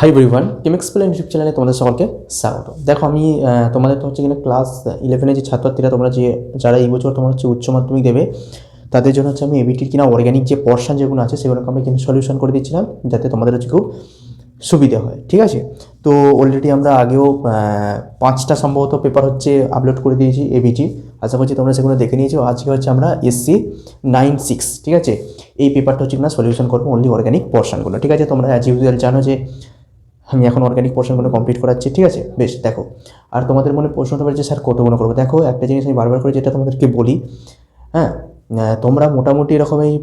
Hi everyone, team explain YouTube চ্যানেলে তোমাদের সকলকে স্বাগত। দেখো আমি তোমাদের তো হচ্ছে কিনা ক্লাস 11-এর যে ছাত্রছাত্রীরা তোমরা যারা এই বছর তোমরা হচ্ছে উচ্চ মাধ্যমিক দেবে তাদের জন্য হচ্ছে আমি এবিটির কিনা অর্গ্যানিক যে পোর্শন যেগুলো আছে সেগুলোকে আমি কিন্তু সলিউশন করে দিচ্ছিলাম যাতে তোমাদের হচ্ছে খুব সুবিধা হয়। ঠিক আছে, তো অলরেডি আমরা আগেও 5টা সম্ভবত পেপার হচ্ছে আপলোড করে দিয়েছি এবিটি। আশা করছি তোমরা সেগুলো দেখে নিয়েছো। আজকে হচ্ছে আমরা এসসি 9-6, ঠিক আছে, এই পেপারটা হচ্ছে কিনা সলিউশন করবো অনলি অর্গ্যানিক পোর্শনগুলো। ঠিক আছে, তোমরা অ্যাজ ইউজুয়াল জানো যে আমি এখন অর্গ্যানিক পোর্শনগুলো কমপ্লিট করাচ্ছি। ঠিক আছে, বেশ। দেখো, আর তোমাদের মনে প্রশ্নটা হচ্ছে স্যার কতগুলো করবো। দেখো, একটা জিনিস আমি বারবার করে যেটা তোমাদেরকে বলি, হ্যাঁ, তোমরা মোটামুটি এরকম এই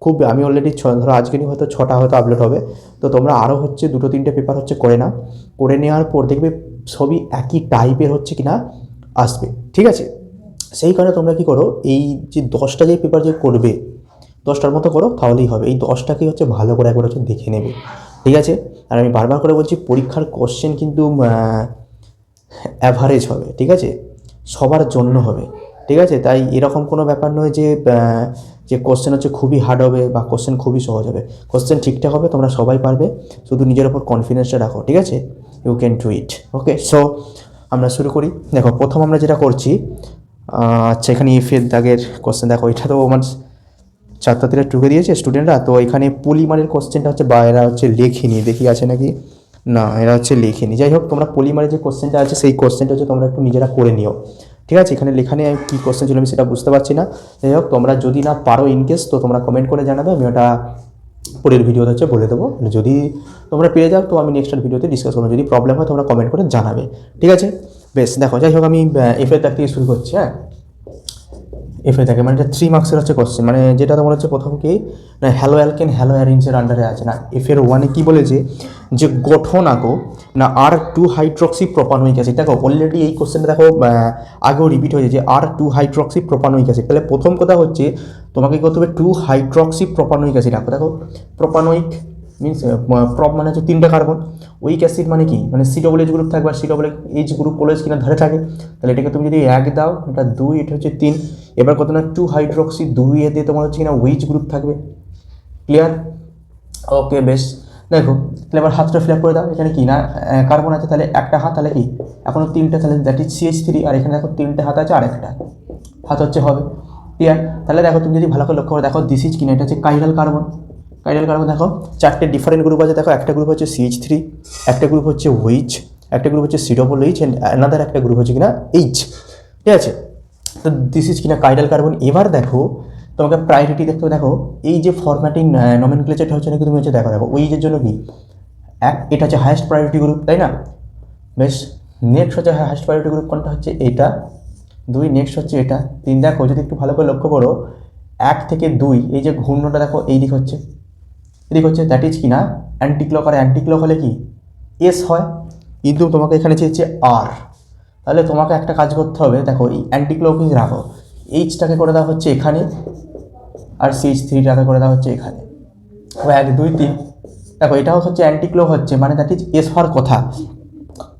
খুব আমি অলরেডি ধরো আজকে নিয়ে হয়তো 6টা হয়তো আপলোড হবে, তো তোমরা আরও হচ্ছে 2-3টে পেপার হচ্ছে করে নেওয়ার পর দেখবে সবই একই টাইপের হচ্ছে কিনা আসবে। ঠিক আছে, সেই কারণে তোমরা কী করো, এই যে 10টা যে পেপার যে করবে 10টার মতো করো তাহলেই হবে। এই 10টাকে হচ্ছে ভালো করে একবার হচ্ছে দেখে নেবে। ঠিক আছে, আর আমি বারবার করে বলছি পরীক্ষার কোশ্চেন কিন্তু অ্যাভারেজ হবে। ঠিক আছে, সবার জন্য হবে। ঠিক আছে, তাই এরকম কোনো ব্যাপার নয় যে যে কোশ্চেন হচ্ছে খুবই হার্ড হবে বা কোশ্চেন খুবই সহজ হবে। কোশ্চেন ঠিকঠাক হবে, তোমরা সবাই পারবে, শুধু নিজের ওপর কনফিডেন্সটা রাখো। ঠিক আছে, you can do it. Okay, so আমরা শুরু করি। দেখো, প্রথম আমরা যেটা করছি, আচ্ছা, এখানে এফের দাগের কোশ্চেন দেখো, এটা তো আমার ছাত্রছাত্রীরা টুকে দিয়েছে স্টুডেন্টরা, তো এখানে পলিমারের কোশ্চেনটা হচ্ছে বা এরা হচ্ছে লেখেনি, দেখি আছে নাকি না, এরা হচ্ছে লেখেনি। যাই হোক, তোমরা পলিমারের যে কোশ্চেনটা আছে সেই কোশ্চেনটা হচ্ছে তোমরা একটু নিজেরা করে নিও। ঠিক আছে, এখানে লেখানে কী কোশ্চেন ছিল আমি সেটা বুঝতে পারছি না। যাই হোক, তোমরা যদি না পারো ইনকেস, তো তোমরা কমেন্ট করে জানাবে, আমি ওটা পরের ভিডিওতে হচ্ছে বলে দেবো। যদি তোমরা পেয়ে যাও তো আমি নেক্সট ভিডিওতে ডিসকাস করবো। যদি প্রবলেম হয় তোমরা কমেন্ট করে জানাবে। ঠিক আছে, বেশ। দেখো, যাই হোক, আমি এফের দাগ থেকে শুরু করছি। হ্যাঁ, এফে থাকে মানে এটা 3 মার্কসের হচ্ছে কোশ্চেন, মানে যেটা তোমার হচ্ছে প্রথম কি না, হ্যালো অ্যালকেন হ্যালো অ্যারিনসের আন্ডারে আছে না। এফের 1-এ কী বলেছে যে গঠন আঁকো না R2 হাইড্রক্সি প্রোপানোয়িক অ্যাসিড। দেখো, অলরেডি এই কোশ্চেনটা দেখো আগেও রিপিট হয়েছে যে R2 হাইড্রক্সি প্রোপানোয়িক অ্যাসিড। তাহলে প্রথম কথা হচ্ছে তোমাকে করতে হবে 2 হাইড্রক্সি প্রোপানোয়িক অ্যাসিড আঁকো। দেখো, প্রোপানোয়িক মিনস প্রপ মানে হচ্ছে 3টা কার্বন, উইক অ্যাসিড মানে কি, মানে C+H গ্রুপ থাকবে আর C+H গ্রুপ কলেজ কিনা ধরে থাকে। তাহলে এটাকে তুমি যদি 1 দাও, এটা 2, এটা হচ্ছে 3। এবার কত না 2 হাইড্রক্সি 2 দিয়ে তোমার হচ্ছে কিনা উইচ গ্রুপ থাকবে। ক্লিয়ার? ওকে, বেশ। দেখো, তাহলে এবার হাতটা ফিল আপ করে দাও। এখানে কি না কার্বন আছে, তাহলে একটা হাত, তাহলে কি এখনও 3টে, তাহলে দ্যাট ইজ CH3। আর এখানে দেখো 3টে হাত আছে আর একটা হাত হচ্ছে হবে। ক্লিয়ার? তাহলে দেখো, তুমি যদি ভালো করে লক্ষ্য করে দেখো, দিস ইজ কিনা, এটা হচ্ছে কাইরাল কার্বন। কাইরাল কার্বন দেখো 4টে ডিফারেন্ট গ্রুপ আছে। দেখো, একটা গ্রুপ হচ্ছে CH3, একটা গ্রুপ হচ্ছে OH, একটা গ্রুপ হচ্ছে COOH, অ্যান্ড অ্যানাদার একটা গ্রুপ হচ্ছে কিনা H। ঠিক আছে, তো দিস ইজ কিনা কাইরাল কার্বন। এবার দেখো, তোমাকে প্রায়োরিটি দেখতে হবে। দেখো, এই যে ফরম্যাটিং নমেনক্লেচারটা হচ্ছে নাকি তুমি হচ্ছে দেখো ওইজের জন্য কি এটা হচ্ছে হায়েস্ট প্রায়োরিটি গ্রুপ, তাই না? বেশ। নেক্সট হচ্ছে হায়েস্ট প্রায়োরিটি গ্রুপ কোনটা হচ্ছে এটা 2, নেক্সট হচ্ছে এটা 3। দেখো, যদি একটু ভালো করে লক্ষ্য করো, 1 থেকে 2 এই যে ঘূর্ণটা দেখো এই দিক হচ্ছে, এদিক হচ্ছে, দ্যাট ইজ কিনা অ্যান্টিক্লক। আর অ্যান্টিক্লক হলে কি এস হয়, কিন্তু তোমাকে এখানে চেয়েছে আর। তাহলে তোমাকে একটা কাজ করতে হবে। দেখো, এই অ্যান্টিক্লক রাখো, এইচটাকে করে দেওয়া হচ্ছে এখানে, আর CH3টাকে করে দেওয়া হচ্ছে এখানে। 1, 2, 3। দেখো, এটাও হচ্ছে অ্যান্টিক্লক হচ্ছে, মানে দ্যাট ইজ এস হওয়ার কথা।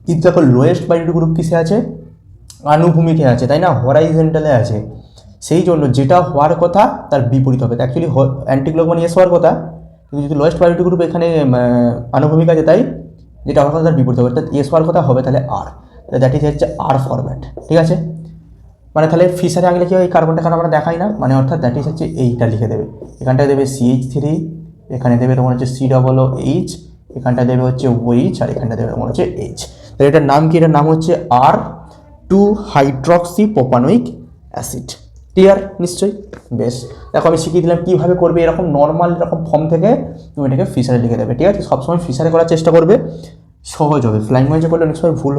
কিন্তু দেখো, লোয়েস্ট প্রায়োরিটি গ্রুপ কিসে আছে, আনুভূমিকে আছে, তাই না, হরাইজেন্টালে আছে। সেই জন্য যেটা হওয়ার কথা তার বিপরীত হবে। অ্যাকচুয়ালি অ্যান্টিক্লক মানে এস হওয়ার কথা, কিন্তু যদি লোয়েস্ট প্রায়োরিটি গ্রুপ এখানে আনুভূমিক আছে, তাই যেটা হওয়ার কথা তার বিপরীত হবে। অর্থাৎ এস হওয়ার কথা হবে তাহলে আর, দ্যাট ইজ হচ্ছে আর ফরম্যাট। ঠিক আছে, মানে তাহলে ফিশারে আগে লিখে এই কার্বনটা কারণ আমরা দেখাই না, মানে অর্থাৎ দ্যাট ইজ হচ্ছে এইটা লিখে দেবে। এখানটায় দেবে CH3, এখানে দেবে তোমার হচ্ছে COOH, এখানটা দেবে হচ্ছে OH, আর এখানটা দেবে তোমার হচ্ছে H। তাহলে এটার নাম কি, এটার নাম হচ্ছে R2 hydroxy propanoic acid. Clear নিশ্চয়ই? বেশ। দেখো, আমি শিখিয়ে দিলাম কীভাবে করবে। এরকম নর্মাল এরকম ফর্ম থেকে তুমি এটাকে ফিশারে লিখে দেবে। ঠিক আছে, সবসময় ফিশারে করার চেষ্টা করবে, সহজ হবে। ফ্লাইং ওয়েজে করলে অনেক সময় ভুল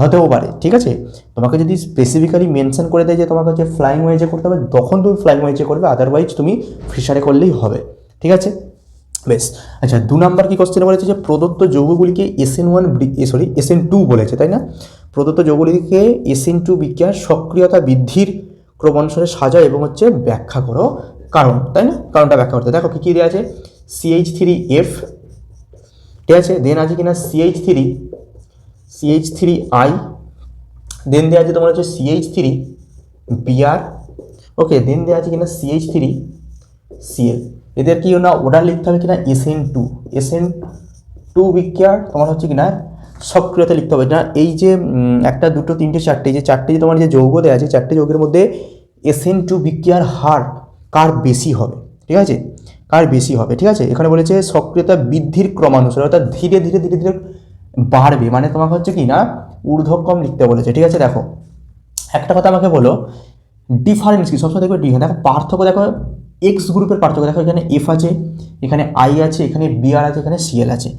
হতেও পারে। ঠিক আছে, তোমাকে যদি স্পেসিফিক্যালি মেনশন করে দেয় যে তোমাকে হচ্ছে ফ্লাইং ওয়েজে করতে হবে, তখন তুমি ফ্লাইং ওয়েজে করবে, আদারওয়াইজ তুমি ফিশারে করলেই হবে। ঠিক আছে, বেশ। আচ্ছা, 2 নম্বর কি কোশ্চেন বলেছে যে প্রদত্ত যৌগগুলিকে SN2 বলেছে, তাই না? প্রদত্ত যৌগগুলিকে SN2 বিক্রিয়ার সক্রিয়তা বৃদ্ধির ক্রমানুসারে সাজাও এবং হচ্ছে ব্যাখ্যা করো কারণ, তাই না? কারণটা ব্যাখ্যা করতে। দেখো, কী কী দেওয়া আছে, CH3F, ঠিক আছে, দেন আছে কিনা CH3I, দেন দেওয়া আছে তোমার হচ্ছে CH3Br, ওকে, দেন দেওয়া আছে কিনা CH3Cl। এদের কি না অর্ডার লিখতে হবে কিনা SN2 টু বিক্রিয়ার তোমার হচ্ছে কিনা সক্রিয়তা লিখতে হবে না। এই যে একটা দুটো তিনটে চারটে, যে চারটে যে তোমার যে যৌগ দেওয়া আছে, চারটে যৌগের মধ্যে SN2 বিক্রিয়ার হার কার বেশি হবে, ঠিক আছে, কার বেশি হবে, ঠিক আছে। এখানে বলেছে সক্রিয়তা বৃদ্ধির ক্রমানুসারে, অর্থাৎ ধীরে ধীরে ধীরে ধীরে বাড়বে, মানে তোমাকে হচ্ছে কি না ঊর্ধ্বক্রম লিখতে বলেছে, ঠিক আছে। দেখো একটা কথা আমাকে বলো, ডিফারেন্স কি, সবসময় দেখবে ডি, দেখো পার্থক্য, দেখো এক্স গ্রুপের পার্থক্য, দেখো এখানে এফ আছে, এখানে আই আছে, এখানে বিআর আছে, এখানে সিএল আছে।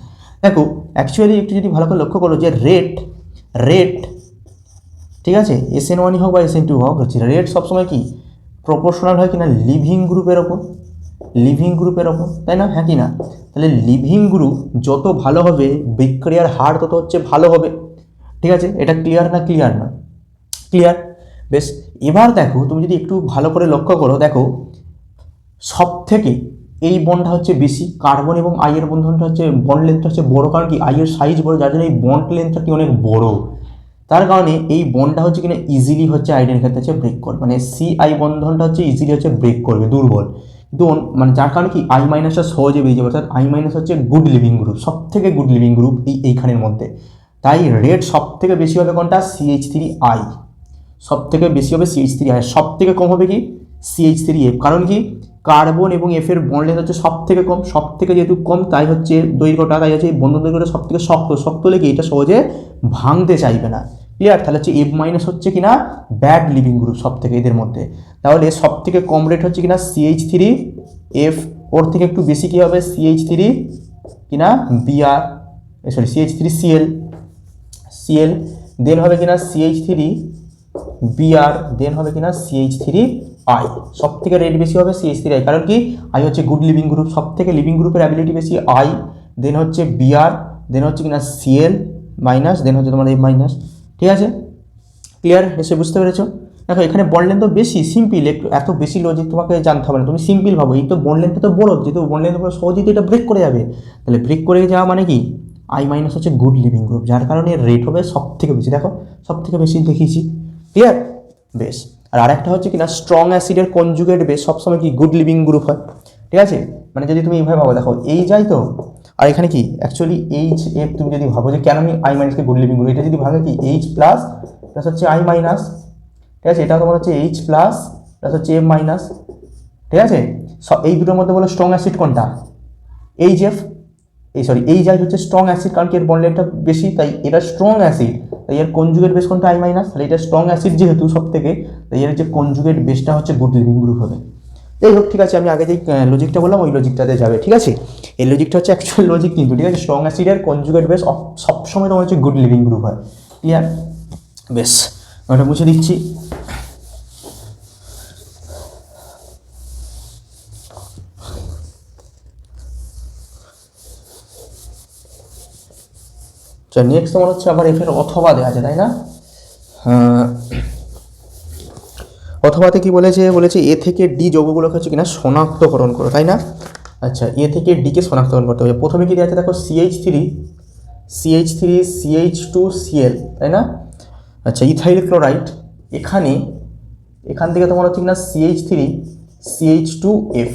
দেখো অ্যাকচুয়ালি একটু যদি ভালো করে লক্ষ্য করো যে রেট ঠিক আছে, SN1 হোক বা SN2 হোক, হচ্ছে রেট সবসময় কি প্রপোর্শনাল হয় কিনা লিভিং গ্রুপের ওপর, তাই না, হ্যাঁ কি না। তাহলে লিভিং গ্রুপ যত ভালো হবে বিক্রিয়ার হার তত হচ্ছে ভালো হবে, ঠিক আছে। এটা ক্লিয়ার না, ক্লিয়ার। বেশ, এবার দেখো তুমি যদি একটু ভালো করে লক্ষ্য করো, দেখো সব থেকে এই বন্ডটা হচ্ছে বেশি, কার্বন এবং আই এর বন্ধনটা হচ্ছে বন্ড লেন্থটা হচ্ছে বড়, কারণ কি আই এর সাইজ বড়, যার জন্য এই বন্ড লেন্থটা কি অনেক বড়, তার কারণে এই বন্ডটা হচ্ছে কিনা ইজিলি হচ্ছে আইডেন্টির ক্ষেত্রে হচ্ছে ব্রেক করবে, মানে CI বন্ধনটা হচ্ছে ইজিলি হচ্ছে ব্রেক করবে, দুর্বল, কিন্তু মানে যার কারণে কি I মাইনাসটা সহজে বেরিয়ে যাবে, অর্থাৎ I মাইনাস হচ্ছে গুড লিভিং গ্রুপ, সব থেকে গুড লিভিং গ্রুপ এইখানের মধ্যে। তাই রেট সব থেকে বেশি হবে কোনটা, CH3I, সব থেকে বেশি হবে CH3I, সব থেকে কম হবে কি CH3F, কারণ কি কার্বন এবং এফ এর বন্ড লেন্থ হচ্ছে সব থেকে কম, সব থেকে যেহেতু কম তাই হচ্ছে দৈর্ঘ্যটা, তাই হচ্ছে বন্ধন দৈর্ঘ্যটা সব থেকে শক্ত হলে কি এটা সহজে ভাঙতে চাইবে না, ক্লিয়ার। তাহলে হচ্ছে F মাইনাস হচ্ছে কিনা ব্যাড লিভিং গ্রুপ সব থেকে এদের মধ্যে, তাহলে সব থেকে কম রেট হচ্ছে কিনা CH3F, ওর থেকে একটু বেশি কি হবে CH3 কিনা বিআর, সরি CH3Cl, দেন হবে কিনা CH3 বিআর, দেন হবে কিনা CH3I, সব থেকে রেট বেশি হবে CH3I, কারণ কি আই হচ্ছে গুড লিভিং গ্রুপ, সব থেকে লিভিং গ্রুপের অ্যাবিলিটি বেশি আই, দেন হচ্ছে বিআর, দেন হচ্ছে কিনা Cl মাইনাস, দেন হচ্ছে তোমার এই মাইনাস, ঠিক আছে, ক্লিয়ার, এসে বুঝতে পেরেছো। দেখো এখানে বন্ড লেন্থ তো বেশি, সিম্পল, একটু এত বেশি লজিক তোমাকে জানতে হবে না, তুমি সিম্পল ভাবো, এই তো বন্ড লেন্থটা তো বড়, যেহেতু বন্ড লেন্থ সহজেই তো এটা ব্রেক করে যাবে, তাহলে ব্রেক করে যাওয়া মানে কি I মাইনাস হচ্ছে গুড লিভিং গ্রুপ, যার কারণে রেট হবে সব থেকে বেশি, দেখো সব থেকে বেশি দেখিয়েছি, ক্লিয়ার। বেশ, আর আরেকটা হচ্ছে কিনা স্ট্রং অ্যাসিডের কনজুগেট বেস সবসময় কি গুড লিভিং গ্রুপ হয়, ঠিক আছে। মানে যদি তুমি এইভাবে ভাবো, দেখো এই যাই তো, আর এখানে কি অ্যাকচুয়ালি HF, তুমি যদি ভাবো যে কেন আমি I মাইনাসকে গুড লিভিং গ্রুপ, এটা যদি ভাবে কি H প্লাস প্লাস হচ্ছে I মাইনাস, ঠিক আছে, এটা তোমার হচ্ছে H প্লাস প্লাস হচ্ছে F মাইনাস, ঠিক আছে। এই দুটোর মধ্যে বলো স্ট্রং অ্যাসিড কোনটা, HF, এই যাই হচ্ছে স্ট্রং অ্যাসিড, কারণ কি এর বন্ড লেন্থটা বেশি, তাই এটা স্ট্রং অ্যাসিড, তাই এর কনজুগেট বেস কোনটা I মাইনাস, তাহলে এটা স্ট্রং অ্যাসিড যেহেতু সব থেকে, তাই এর যে কনজুগেট বেসটা হচ্ছে গুড লিভিং গ্রুপ হবে। যাই হোক, ঠিক আছে, আমি আগে যে লজিকটা বললাম ওই লজিকটাতে যাবে, ঠিক আছে। এই লজিকটা হচ্ছে অ্যাকচুয়াল লজিক কিন্তু, ঠিক আছে, স্ট্রং অ্যাসিডের কনজুগেট বেস সবসময় তোমার হচ্ছে গুড লিভিং গ্রুপ হয়, ক্লিয়ার। বেশ, ওটা মুছে দিচ্ছি। আচ্ছা, নেক্সট তোমার হচ্ছে আবার এফের অথবা দেওয়া আছে, তাই না। অথবাতে কি বলেছে এ থেকে ডি যৌগগুলোকে হচ্ছে কিনা শনাক্তকরণ করো, তাই না। আচ্ছা, এ থেকে ডিকে শনাক্তকরণ করতে হবে। প্রথমে কি দেওয়া আছে দেখো CH3 CH2Cl, তাই না। আচ্ছা, ইথাইল ক্লোরাইড, এখান থেকে তোমার হচ্ছে কিনা CH3 CH2F,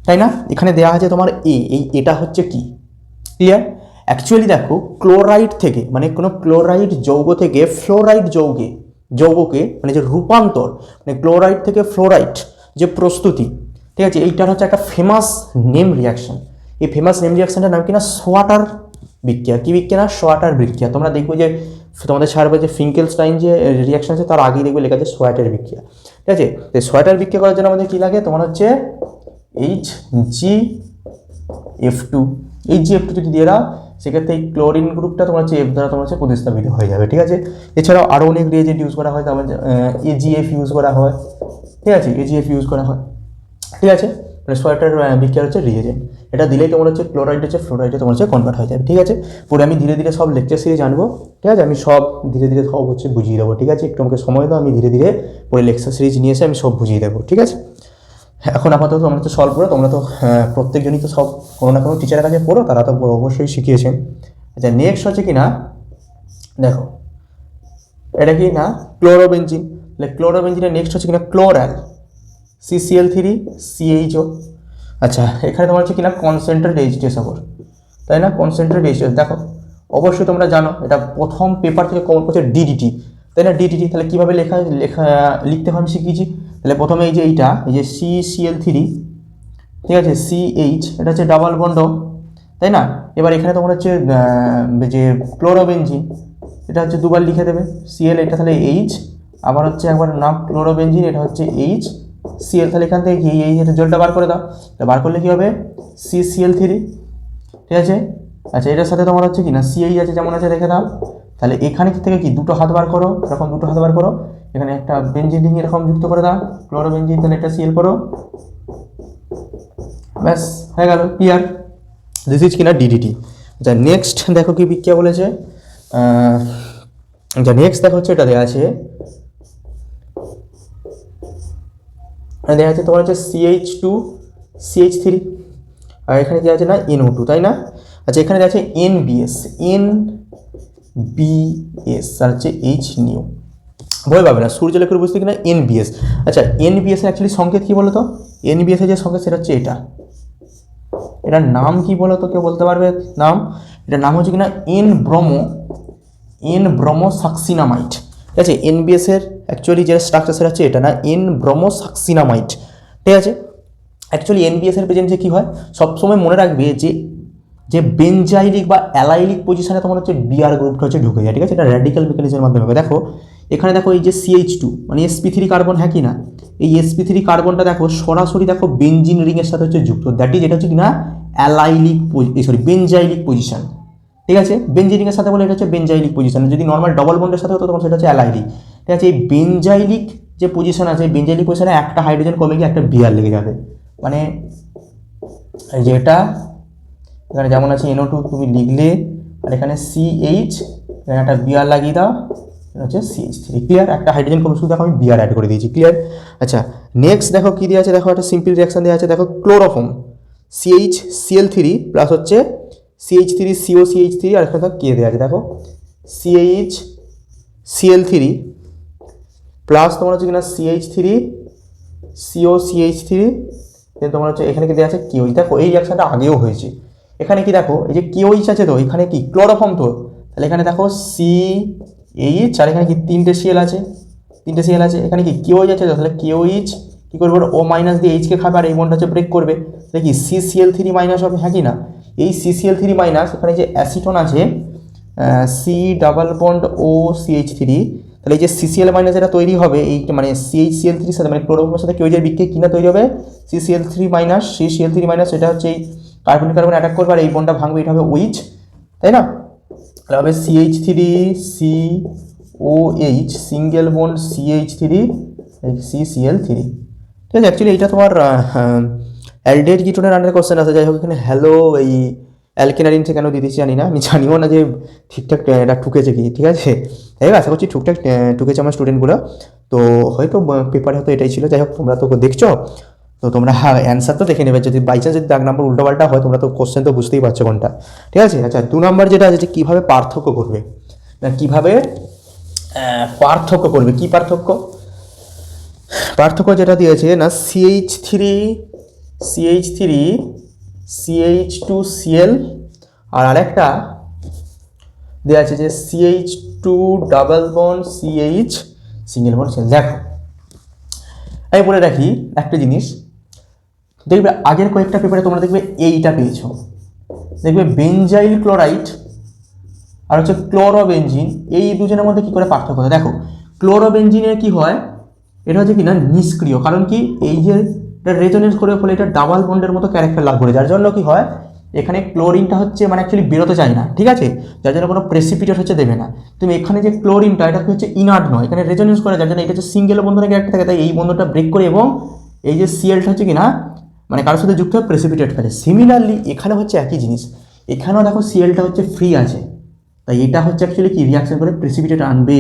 তাই না। এখানে দেওয়া আছে তোমার এটা হচ্ছে কি, ক্লিয়ার। অ্যাকচুয়ালি দেখো ক্লোরাইড থেকে, মানে কোনো ক্লোরাইড যৌগ থেকে ফ্লোরাইড যৌগকে মানে যে রূপান্তর, মানে ক্লোরাইড থেকে ফ্লোরাইড যে প্রস্তুতি, ঠিক আছে, এইটার হচ্ছে একটা ফেমাস নেম রিয়াকশন। এই ফেমাস নেম রিয়াকশনটার নাম কিনা সোয়াটার বিক্রিয়া। কি বিক্রিয়া না, সোয়াটার বিক্রিয়া। তোমরা দেখবে যে তোমাদের ছাড়বে যে ফিঙ্কেলস্টাইন যে রিয়াকশন আছে তার আগেই দেখবে লেখা আছে সোয়াটার বিক্রিয়া, ঠিক আছে। তো সোয়াটার বিক্রিয়া করার জন্য আমাদের কী লাগে, তোমার হচ্ছে HgF2 যদি দিয়ে দাও, সেক্ষেত্রে এই ক্লোরিন গ্রুপটা তোমার হচ্ছে F দ্বারা তোমার হচ্ছে প্রতিস্থাপিত হয়ে যাবে, ঠিক আছে। এছাড়াও আরও অনেক রিয়েজেন্ট ইউজ করা হয়, তার মধ্যে AgF ইউজ করা হয়, ঠিক আছে, AgF ইউজ করা হয়, ঠিক আছে। মানে সোয়াটার বিক্রিয়া হচ্ছে রিয়েজেন্ট, এটা দিলেই তোমার হচ্ছে ক্লোরাইড হচ্ছে ফ্লোরাইডে তোমার হচ্ছে কনভার্ট হয়ে যাবে, ঠিক আছে। পরে আমি ধীরে ধীরে সব লেকচার সিরিজ আনবো, ঠিক আছে, আমি সব ধীরে ধীরে সব হচ্ছে বুঝিয়ে দেবো, ঠিক আছে। একটু আমাকে সময় দাও, আমি ধীরে ধীরে পরে লেকচার সিরিজ নিয়ে এসে আমি সব বুঝিয়ে দেবো, ঠিক আছে। এখন আপাতত তোমরা তো সলভ করো, তোমরা তো প্রত্যেকজনই তো সব কোনো না কোনো টিচারের কাছে পড়ো, তারা তো অবশ্যই শিখিয়েছেন। আচ্ছা, নেক্সট হচ্ছে কি না, দেখো এটা কি না ক্লোরোবেনজিন, তাহলে ক্লোরোবেনজিনের নেক্সট হচ্ছে কিনা ক্লোরাল CCl3 CHO। আচ্ছা, এখানে তোমার হচ্ছে কিনা কনসেন্ট্রেট H2SO4, তাই না, কনসেন্ট্রেট রেশিও। দেখো অবশ্যই তোমরা জানো এটা প্রথম পেপার থেকে কমন করছে ডিডিটি, তাই না, ডিডিটি। তাহলে কীভাবে লিখতে হয় আমি শিখিয়েছি। তাহলে প্রথমে এই যে এইটা, এই যে CCl3, ঠিক আছে, CH, এটা হচ্ছে ডাবল বন্ড, তাই না। এবার এখানে তোমার হচ্ছে যে ক্লোরোবেনজিন, এটা হচ্ছে দুবার লিখে দেবে, Cl, এটা তাহলে H, আবার হচ্ছে একবার নাম ক্লোরোবেনজিন, এটা হচ্ছে HCl। তাহলে এখান থেকে কি এই এটা জলটা বার করে দাও, বার করলে কী হবে CCl3, ঠিক আছে। আচ্ছা এটার সাথে তোমার হচ্ছে কি না CH আছে, যেমন আছে রেখে দাও। তাহলে এখানে থেকে কি দুটো হাত বার করো, এরকম দুটো হাত বার করো, এখানে একটা বেনজিন রিং এরকম যুক্ত করে দাও, ক্লোরোবেনজিন, তাহলে এটা Cl করো, ব্যাস হয়ে গেল, ক্লিয়ার। দিস ইজ কিনা ডিডিটি। আচ্ছা নেক্সট দেখো কি বিক্রিয়া বলেছে। আচ্ছা নেক্সট দেখো হচ্ছে এটা দেওয়া আছে, দেখা যাচ্ছে তোমার হচ্ছে CH2 CH3, আর এখানে কি আছে না NO2, তাই না। আচ্ছা এখানে দেখা আছে NBS আর হচ্ছে H নিউ, ভয় পাবে না, সূর্যলেখের বুঝতে কিনা NBS। আচ্ছা NBS এর অ্যাকচুয়ালি সংকেত কি বলো তো, NBS এর যে সংকেত সেটা হচ্ছে এটার নাম কি বলো তো, কেউ বলতে পারবে নাম? এটার নাম হচ্ছে কিনা N ব্রোমোসাক্সিনামাইড, ঠিক আছে। NBS এর অ্যাকচুয়ালি যে স্ট্রাকচার সেটা হচ্ছে এটা না, N ব্রোমোসাক্সিনামাইড, ঠিক আছে। অ্যাকচুয়ালি NBS এর প্রেজেন্ট যে কী হয় সবসময় মনে রাখবে যে বেঞ্জাইলিক বা অ্যালাইলিক পজিশনে তোমার হচ্ছে বিআর গ্রুপটা হচ্ছে ঢুকে যায়, ঠিক আছে। এটা র্যাডিক্যাল মেকানিজমের মাধ্যমে হবে। দেখো এখানে দেখো এই যে CH2 মানে sp3 কার্বন, হ্যাঁ কি না, এই sp3 কার্বনটা দেখো সরাসরি দেখো বেঞ্জিন রিংয়ের সাথে হচ্ছে যুক্ত, দ্যাট ইজ এটা হচ্ছে কিনা অ্যালাইলিক বেঞ্জাইলিক পজিশন, ঠিক আছে। বেঞ্জিন রিংয়ের সাথে বলে এটা হচ্ছে বেঞ্জাইলিক পজিশন, যদি নর্মাল ডবল বন্ডের সাথে হতো তখন সেটা হচ্ছে অ্যালাইলিক, ঠিক আছে। এই বেঞ্জাইলিক যে পজিশন আছে, বেঞ্জাইলিক পজিশনে একটা হাইড্রোজেন কমে গিয়ে একটা বিআর লেগে যাবে, মানে যেটা এখানে যেমন আছে NO2 তুমি লিখলে, আর এখানে CH, এখানে একটা বিআর লাগিয়ে দাও, এটা হচ্ছে CH3, ক্লিয়ার। একটা হাইড্রোজেন কমে শুধু দেখো আমি বিআর অ্যাড করে দিয়েছি, ক্লিয়ার। আচ্ছা নেক্সট দেখো কী দেওয়া আছে, দেখো একটা সিম্পল রিয়াকশন দেওয়া আছে, দেখো ক্লোরোফর্ম CHCl3 প্লাস হচ্ছে CH3COCH3, আর এখানে কে দেওয়া আছে দেখো CHCl3 প্লাস তোমার হচ্ছে কিনা CH3COCH3, তোমার হচ্ছে এখানে কি দেওয়া আছে KOH। দেখো এই রিয়াকশনটা আগেও হয়েছে, এখানে কি দেখো এই যে KOH আছে, তো এখানে কি ক্লোরোফর্ম, তো তাহলে এখানে দেখো CH, আর এখানে কি তিনটে Cl আছে, এখানে কি KOH আছে, তাহলে KOH কী করবে ও মাইনাস দিয়ে H কে খাবে, আর এই বন্ডটা হচ্ছে ব্রেক করবে, তাহলে কি CCl3 মাইনাস হবে, হ্যাঁ কি না। এই CCl3 মাইনাস এখানে যে অ্যাসিটোন আছে C ডাবল বন্ড ও CH3, তাহলে এই যে CCl মাইনাস এটা তৈরি হবে এই মানে CHCl3 সাথে মানে ক্লোরোফর্মের সাথে KOH এর বিক্রিয়া কিনা তৈরি হবে CCl3 মাইনাস, এটা হচ্ছে এই কার্বন অ্যাটাক করবে আর এই বন্ডটা ভাঙবে, এটা হবে OH, তাই না। তাহলে হবে CH3COH single bond CH3 CCl3, ঠিক আছে। অ্যাকচুয়ালি এইটা তোমার অ্যালডেড কিটোনের আন্ডার কোশ্চেন আছে, যাই হোক এখানে হ্যালো এই অ্যালকেনারিনসে কেন দিতেছি জানি না, আমি জানিও না যে ঠিকঠাক এটা ঠুকেছে কি, ঠিক আছে। যাই হোক আশা করছি ঠিকঠাক ঠুকেছে আমার স্টুডেন্টগুলো, তো হয়তো পেপারে হয়তো এটাই ছিল। যাই হোক তোমরা তো দেখছো, তো তোমরা অ্যান্সার তো দেখে নেবে, যদি বাই চান্স যদি দাগ নাম্বার উল্টোপাল্টা হয় তোমরা তো কোশ্চেন তো বুঝতেই পারছো কোনটা, ঠিক আছে। আচ্ছা 2 নম্বর যেটা আছে যে কীভাবে পার্থক্য করবে, না কীভাবে পার্থক্য করবে, কী পার্থক্য যেটা দিয়েছে না CH3CH2Cl, আর আরেকটা দেওয়া আছে যে CH2 double bond CH single bond Cl। দেখো আমি বলে রাখি একটা জিনিস, দেখবে আগের কয়েকটা পেপারে তোমরা দেখবে এইটা পেয়েছো, দেখবে বেঞ্জাইল ক্লোরাইড আর হচ্ছে ক্লোরোবেনজিন, এই দুজনের মধ্যে কী করে পার্থক্য হয়। দেখো ক্লোরোবেনজিনের কি হয়, এটা হচ্ছে কি না নিষ্ক্রিয়, কারণ কি এই যে এটা রেজোনেন্স করে ফলে এটা ডাবল বন্ডের মতো ক্যারেক্টার লাভ করে, যার জন্য কি হয় এখানে ক্লোরিনটা হচ্ছে মানে অ্যাকচুয়ালি বেরোতে চায় না, ঠিক আছে, যার জন্য কোনো প্রেসিপিটেট হচ্ছে দেবে না। তুমি এখানে যে ক্লোরিনটা এটা হচ্ছে ইনার্ট নয়, এখানে রেজোনেন্স করে, যার জন্য এটা হচ্ছে সিঙ্গেল বন্ধনের ক্যারেক্টার থাকে, তাই এই বন্ধনটা ব্রেক করে এবং এই যে সিএলটা হচ্ছে কি না মানে কারোর সাথে যুক্ত হয়ে প্রেসিপিটেট ফেলে। সিমিলারলি এখানে হচ্ছে একই জিনিস, এখানেও দেখো সিএলটা হচ্ছে ফ্রি আছে, তাই এটা হচ্ছে অ্যাকচুয়ালি কি রিয়াকশন করে প্রেসিপিটেট আনবে,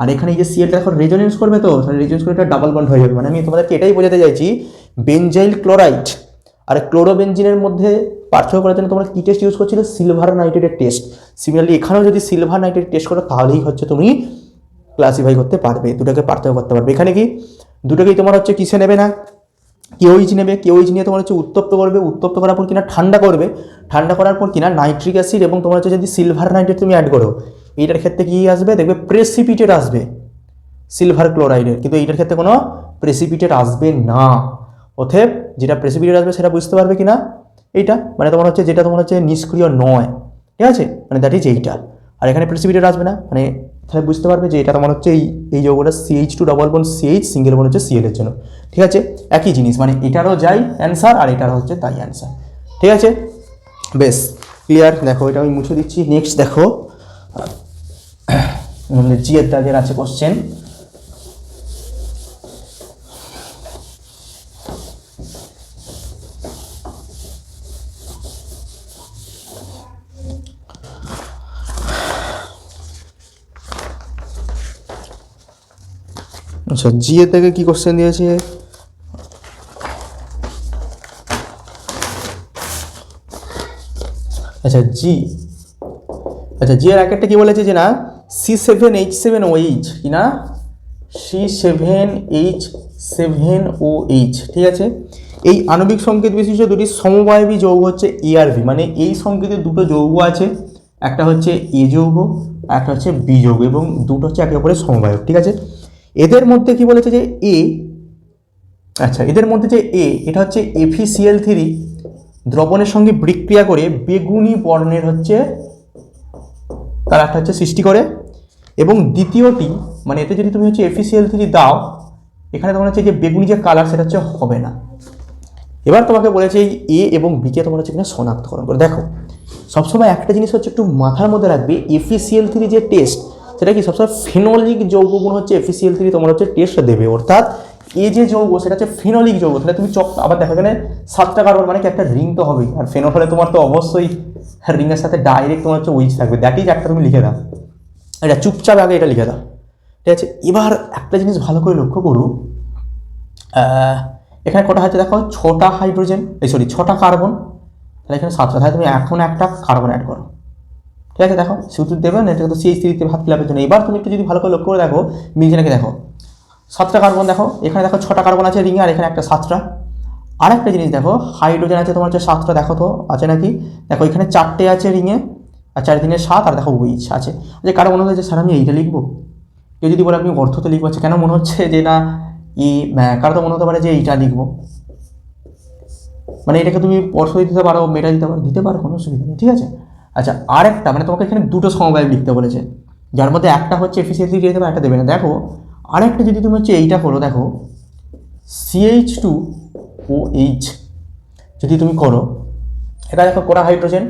আর এখানে এই যে সিএলটা এখন রেজোনেন্স করবে, তো রেজোনেন্স করে এটা ডাবল বন্ড হয়ে যাবে। মানে আমি তোমাদেরকে এটাই বোঝাতে চাইছি বেঞ্জাইল ক্লোরাইড আর ক্লোরোবেনজিনের মধ্যে পার্থক্য করার জন্য তোমরা কী টেস্ট ইউজ করছিলে, সিলভার নাইট্রেটের টেস্ট। সিমিলারলি এখানেও যদি সিলভার নাইট্রেট টেস্ট করো তাহলেই হচ্ছে তুমি ক্লাসিফাই করতে পারবে, দুটোকে পার্থক্য করতে পারবে। এখানে কি দুটোকেই তোমার হচ্ছে কিসে নেবে না, কেওইচ নেবে, কেওইচ নিয়ে তোমার হচ্ছে উত্তপ্ত করবে, উত্তপ্ত করার পর কিনা ঠান্ডা করবে, ঠান্ডা করার পর কিনা নাইট্রিক অ্যাসিড এবং তোমার হচ্ছে যদি সিলভার নাইট্রেট তুমি অ্যাড করো, এইটার ক্ষেত্রে কী আসবে দেখবে প্রেসিপিটেট আসবে সিলভার ক্লোরাইডের, কিন্তু এইটার ক্ষেত্রে কোনো প্রেসিপিটেট আসবে না। অতএব যেটা প্রেসিপিটেট আসবে সেটা বুঝতে পারবে কিনা, এইটা মানে তোমার হচ্ছে যেটা তোমার হচ্ছে নিষ্ক্রিয় নয়, ঠিক আছে, মানে দ্যাট ইজ এইটা। আর এখানে প্রেসিপিটেট আসবে না, মানে তাহলে বুঝতে পারবে যে এটা তোমার হচ্ছে এই যৌগটা CH2 double bond CH single bond হচ্ছে Cl এর জন্য, ঠিক আছে, একই জিনিস, মানে এটারও যাই অ্যান্সার আর এটারও হচ্ছে তাই অ্যান্সার, ঠিক আছে, বেশ ক্লিয়ার। দেখো এটা আমি মুছে দিচ্ছি। নেক্সট দেখো জিএর দাগের আছে কোশ্চেন। আচ্ছা জিএর থেকে কি কোশ্চেন দিয়েছে, আচ্ছা জি এর এক একটা কি বলেছে যে না C7H7OH কি না C7H7OH, ঠিক আছে। এই আণবিক সংকেত বিশিষ্ট দুটি সমবায়বী যৌগ হচ্ছে ARV, মানে এই সংকেতের দুটো যৌগ আছে, একটা হচ্ছে এ যৌগ, একটা হচ্ছে বি যৌগ, এবং দুটো হচ্ছে একে অপরের সমবায়ক, ঠিক আছে। এদের মধ্যে কি বলেছে যে এ, আচ্ছা এদের মধ্যে যে এটা হচ্ছে FeCl3 দ্রবণের সঙ্গে বিক্রিয়া করে বেগুনি বর্ণের হচ্ছে তার একটা হচ্ছে সৃষ্টি করে, এবং দ্বিতীয়টি মানে এতে যদি তুমি হচ্ছে FeCl3 দাও, এখানে তোমার হচ্ছে যে বেগুনি যে কালার সেটা হচ্ছে হবে না। এবার তোমাকে বলেছে এই এ এবং বিকে তোমার হচ্ছে কিনা শনাক্তকরণ করে। দেখো সবসময় একটা জিনিস হচ্ছে একটু মাথার মধ্যে রাখবে, FeCl3 যে টেস্ট সেটা কি সবসময় ফেনোলিক যৌগগুণ হচ্ছে FeCl3 তোমার হচ্ছে টেস্ট দেবে, অর্থাৎ এ যে যৌগ সেটা হচ্ছে ফেনোলিক যৌগ, তাহলে তুমি আবার দেখো এখানে 7টা কার্বন মানে কি একটা রিং তো হবেই, আর ফেনল হলে তোমার তো অবশ্যই রিংয়ের সাথে ডাইরেক্ট তোমার হচ্ছে ওইচ থাকবে, দ্যাট ইজ একটা তুমি লিখে দাও, এটা চুপচাপ আগে এটা লিখে দাও, ঠিক আছে। এবার একটা জিনিস ভালো করে লক্ষ্য করো, এখানে কটা হচ্ছে দেখো 6টা হাইড্রোজেন, ছটা কার্বন, তাহলে এখানে 7টা, তাহলে তুমি এখন একটা কার্বন অ্যাড করো, ঠিক আছে। দেখো শুধু দেবে না, এটা তো CH3 ভাত ফিলাপের জন্য। এবার তুমি একটু যদি ভালো করে লক্ষ্য করে দেখো মিলছে নাকি, দেখো 7টা কার্বন, দেখো এখানে দেখো 6টা কার্বন আছে রিংয়ে, আর এখানে একটা 7টা। আরেকটা জিনিস দেখো হাইড্রোজেন আছে তোমার হচ্ছে 7টা, দেখো তো আছে নাকি, দেখো এখানে 4টে আছে রিংয়ে, আর 4 3 7, আর দেখো ওইচ আছে। যে কারো মনে হচ্ছে স্যার আমি এইটা লিখবো, কেউ যদি বলে আপনি অর্থতে লিখবো, কেন মনে হচ্ছে যে না কারো তো মনে হতে পারে যে এইটা লিখবো, মানে এটাকে তুমি অর্থ দিতে পারো, মেটা দিতে পারো, কোনো অসুবিধা নেই, ঠিক আছে। আচ্ছা আরেকটা মানে তোমাকে এখানে দুটো সমবায় লিখতে বলেছে, যার মধ্যে একটা হচ্ছে FeCl3 দিয়ে দেবে, একটা দেবে না। দেখো আরেকটা যদি তুমি হচ্ছে এইটা করো, দেখো CH2OH যদি তুমি করো, এটা দেখো কটা হাইড্রোজেন,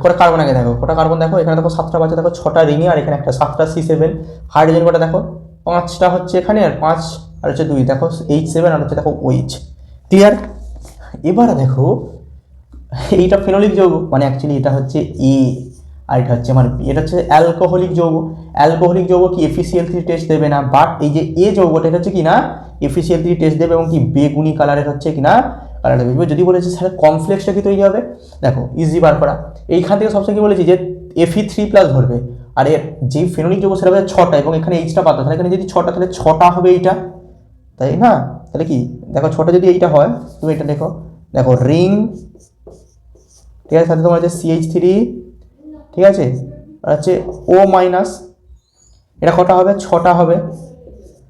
কটা কার্বন, আগে দেখো কটা কার্বন, দেখো এখানে দেখো 7টা বাচ্চা, দেখো 6টা রিংয়ে, আর এখানে একটা 7টা C7, হাইড্রোজেন কটা দেখো 5টা হচ্ছে এখানে, আর 5 আর হচ্ছে 2, দেখো H7, আর হচ্ছে দেখো OH, ক্লিয়ার। এবার দেখো এইটা ফেনোলিক যৌগ, মানে অ্যাকচুয়ালি এটা হচ্ছে এ, আর এটা হচ্ছে আমার বি, এটা হচ্ছে অ্যালকোহলিক যৌগ। অ্যালকোহলিক যৌগ কি FeCl3 টেস্ট দেবে না, বাট এই যে এ যৌগটা এটা হচ্ছে কি না FeCl3 টেস্ট দেবে, এবং কি বেগুনি কালারের হচ্ছে কি না কালারটা দেবে। যদি বলেছে স্যার কমপ্লেক্সটা কি তৈরি হবে, দেখো ইজি বার করা, এইখান থেকে সবসময় কি বলেছি যে Fe3+ ধরবে, আর এর যে ফেনোলিক যৌগ সেটা হবে 6টা, এবং এখানে এইচটা পাতা, তাহলে এখানে যদি 6টা তাহলে 6টা হবে এইটা, তাই না। তাহলে কি দেখো 6টা যদি এইটা হয়, তুমি এটা দেখো, দেখো রিং, ঠিক আছে, সাথে তোমার হচ্ছে CH3, ঠিক আছে, আর হচ্ছে O-, এটা কটা হবে 6টা হবে,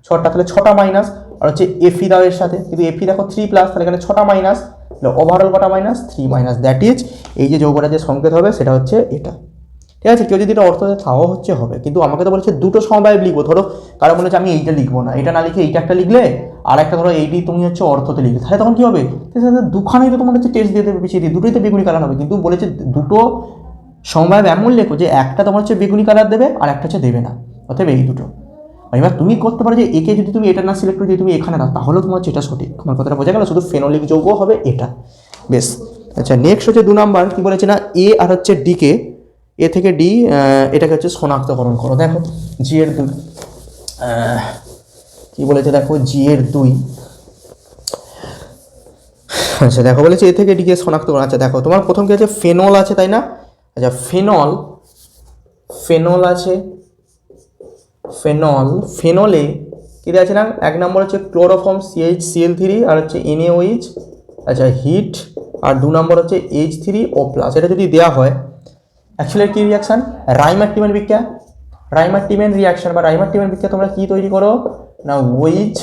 6টা, তাহলে 6টা মাইনাস, আর হচ্ছে Fe দাও এর সাথে, কিন্তু Fe দেখো 3+, তাহলে এখানে 6টা মাইনাস, তাহলে ওভারঅল কটা মাইনাস 3 দ্যাট ইজ এই যে যৌগটা যে সংকেত হবে সেটা হচ্ছে এটা, ঠিক আছে। কেউ যদি এটা অর্থ তাও হচ্ছে হবে, কিন্তু আমাকে তো বলেছে দুটো সমবায় লিখবো, ধরো কারো মনে হচ্ছে আমি এইটা লিখবো না, এটা না লিখে এইটা একটা লিখলে, আর একটা ধরো এইটি তুমি হচ্ছে অর্থতে লিখলে, তাহলে তখন কি হবে, দুখানেই তো তোমার হচ্ছে টেস্ট দিয়ে দেবে, পিছিয়ে দিয়ে দুটোই তো বেগুনি কালার হবে, কিন্তু বলেছে দুটো সমবায় এমন লেখো যে একটা তোমার হচ্ছে বেগুনি কালার দেবে, আর একটা হচ্ছে দেবে না, অতএব এই দুটো। এবার তুমি করতে পারো যে একে যদি তুমি এটা না সিলেক্ট করে যদি তুমি এখানে দাও, তাহলেও তোমার হচ্ছে এটা সঠিক। আমার কথাটা বোঝা গেল, শুধু ফেনোলিক যৌগ হবে এটা, বেশ। আচ্ছা নেক্সট হচ্ছে 2 নাম্বার কি বলেছে না এ আর হচ্ছে ডিকে, এ থেকে ডি এটাকে হচ্ছে শনাক্তকরণ করো। দেখো জি এর 2 কি বলেছে, দেখো জি এর 2, আচ্ছা দেখো বলেছে এ থেকে ডিকে শনাক্তকরণ। আচ্ছা দেখো তোমার প্রথম কি আছে ফেনল আছে তাই না, আচ্ছা ফেনল আছে, ফেনলে কী দেওয়া আছে না, 1 নম্বর হচ্ছে ক্লোরোফর্ম CH Cl3 আর হচ্ছে NaOH, আচ্ছা হিট, আর 2 নম্বর হচ্ছে H3O+। এটা যদি দেওয়া হয় অ্যাকচুয়ালি কী রিয়াকশান, রাইমার-টিমেন বিক্রিয়া। রাইমার-টিমেন রিয়াকশান বা রাইমার-টিমেন বিক্রিয়া তোমরা কী তৈরি করো না, ওইচ,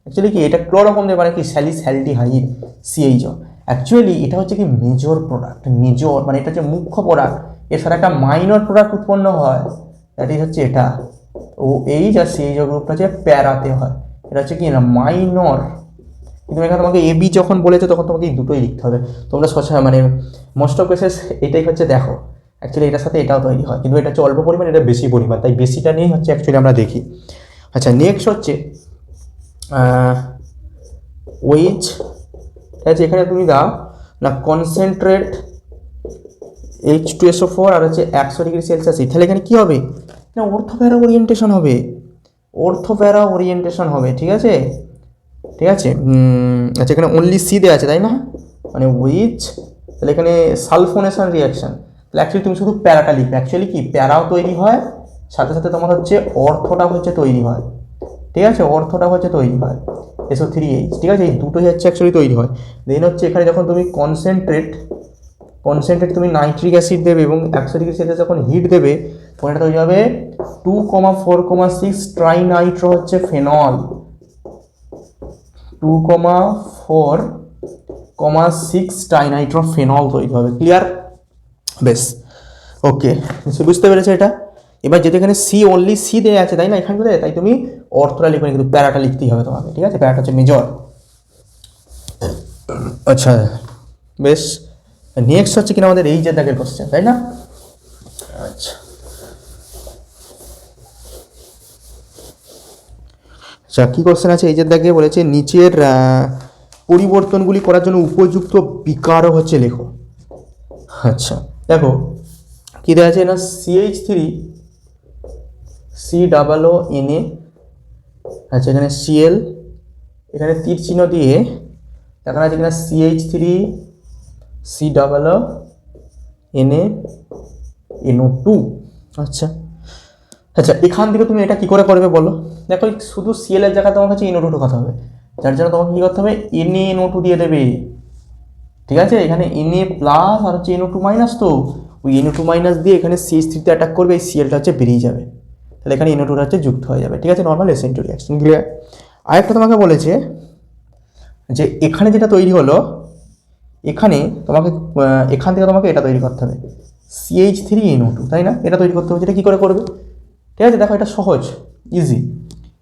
অ্যাকচুয়ালি কি এটা ক্লোরোফর্ম দিয়ে মানে কি স্যালিসালডিহাইড CHO। অ্যাকচুয়ালি এটা হচ্ছে কি মেজর প্রোডাক্ট, মেজর মানে এটা হচ্ছে মুখ্য প্রোডাক্ট, এর সাথে একটা মাইনর প্রোডাক্ট উৎপন্ন হয়, দ্যাট ইজ হচ্ছে এটা OH আর CHO গ্রুপটা হচ্ছে প্যারাতে হয়, এটা হচ্ছে কি না মাইনর। কিন্তু এখানে তোমাকে AB যখন বলেছে তখন তোমাকে এই দুটোই লিখতে হবে। তোমরা মানে মোস্ট অফ কেসেস এটাই হচ্ছে দেখো, অ্যাকচুয়ালি এটার সাথে এটাও তৈরি হয়, কিন্তু এটা হচ্ছে অল্প পরিমাণ, এটা বেশি পরিমাণ, তাই বেশিটা নিয়েই হচ্ছে অ্যাকচুয়ালি আমরা দেখি। আচ্ছা নেক্সট হচ্ছে ওইচ, ঠিক আছে, এখানে তুমি দাও না কনসেন্ট্রেট H2SO4 আর হচ্ছে 100 ডিগ্রি সেলসিয়াস, তাহলে এখানে কী হবে না অর্থোপ্যারা ওরিয়েন্টেশন হবে, অর্থোপ্যারা ওরিয়েন্টেশন হবে, ঠিক আছে, ঠিক আছে। আচ্ছা এখানে অনলি সি দেওয়া আছে তাই না, মানে উইচ, তাহলে এখানে সালফোনেশন রিয়াকশান, তাহলে অ্যাকচুয়ালি তুমি শুধু প্যারাটা লিখবে, অ্যাকচুয়ালি কি প্যারাও তৈরি হয় সাথে সাথে তোমার হচ্ছে অর্থটা হচ্ছে তৈরি হয়, ঠিক আছে, অর্থটা হচ্ছে তৈরি হয় SO3H, ঠিক আছে, এই দুটোই হচ্ছে অ্যাকচুয়ালি তৈরি হয়। দেন হচ্ছে এখানে যখন তুমি কনসেন্ট্রেট তুমি নাইট্রিক অ্যাসিড দেবে এবং 100 ডিগ্রি সেলসিয়াস যখন হিট দেবে তখন এটা তৈরি হবে 2,4,6 ট্রাইনাইট্রো হচ্ছে ফেনল, 2,4,6 ট্রাইনাইট্রো ফেনল তৈরি হবে। ক্লিয়ার? বেশ, ওকে, বুঝতে পেরেছো এটা। এবার যেহেতু এখানে অনলি সি দেওয়া আছে তাই না এখানে, তাই তুমি অর্থটা লিখবে, কিন্তু প্যারাটা লিখতেই হবে তোমাকে, ঠিক আছে, প্যারাটা হচ্ছে মেজর। আচ্ছা বেশ, নেক্সট হচ্ছে কিনা আমাদের এই যে দাগের কোশ্চেন তাই না। আচ্ছা আচ্ছা কী কোশ্চেন আছে এই যে দাগে, বলেছে নিচের পরিবর্তনগুলি করার জন্য উপযুক্ত বিকারও হচ্ছে লেখো। আচ্ছা দেখো কী দেওয়া আছে না, CH3 COO Na, আচ্ছা এখানে Cl, এখানে তীর চিহ্ন দিয়ে দেখা আছে কিনা CH3 COO Na NO2। আচ্ছা আচ্ছা এখান থেকে তুমি এটা কী করে করবে বলো, দেখো শুধু Cl এর জায়গায় তোমার কাছে NO2 ঢোকাতে হবে, যার জন্য তোমাকে কী করতে হবে NaNO2 দিয়ে দেবে, ঠিক আছে, এখানে Na প্লাস আর হচ্ছে NO2 মাইনাস, তো ওই NO2 মাইনাস দিয়ে এখানে CH3 অ্যাটাক করবে, এই Clটা হচ্ছে বেরিয়ে যাবে, তাহলে এখানে NO2 হচ্ছে যুক্ত হয়ে যাবে, ঠিক আছে, নর্মাল SN2 রিয়াকশন। ক্লিয়ার? আরেকটা তোমাকে বলেছে যে এখানে যেটা তৈরি হলো এখানে তোমাকে এখান থেকে তোমাকে এটা তৈরি করতে হবে CH3NO2 তাই না, এটা তৈরি করতে হবে, যেটা কী করে করবে, ঠিক আছে, দেখো এটা সহজ ইজি,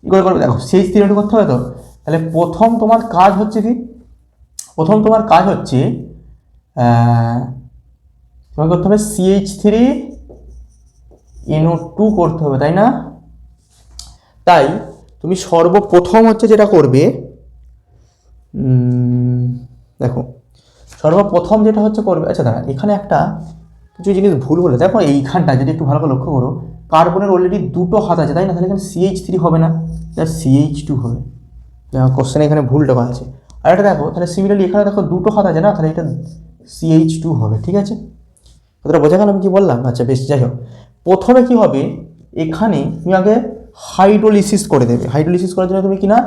কী করে করবে দেখো, CH3NO2 করতে হবে তো, তাহলে প্রথম তোমার কাজ হচ্ছে কি, প্রথম তোমার কাজ হচ্ছে তোমাকে করতে হবে CH3NO2 করতে হবে তাই না। তাই তুমি সর্বপ্রথম হচ্ছে যেটা করবে, দেখো সর্বপ্রথম যেটা হচ্ছে করবে, আচ্ছা দাঁড়া এখানে একটা কিছু জিনিস ভুল বলে, দেখো এইখানটা যদি একটু ভালো করে লক্ষ্য করো কার্বনের অলরেডি দুটো হাত আছে তাই না, তাহলে এখানে CH3 হবে না, CH2 হবে, কোশ্চেনে এখানে ভুলটা আছে। আর এটা দেখো তাহলে সিমিলারলি এখানে দেখো দুটো হাত আছে না, তাহলে এটা CH2 হবে, ঠিক আছে, কথাটা বোঝা গেল আমি কি বললাম। আচ্ছা বেশ, যাই হোক প্রথমে কি হবে এখানে তুমি আগে হাইড্রোলিসিস করে দেবে, হাইড্রোলিসিস করার জন্য তুমি কিনা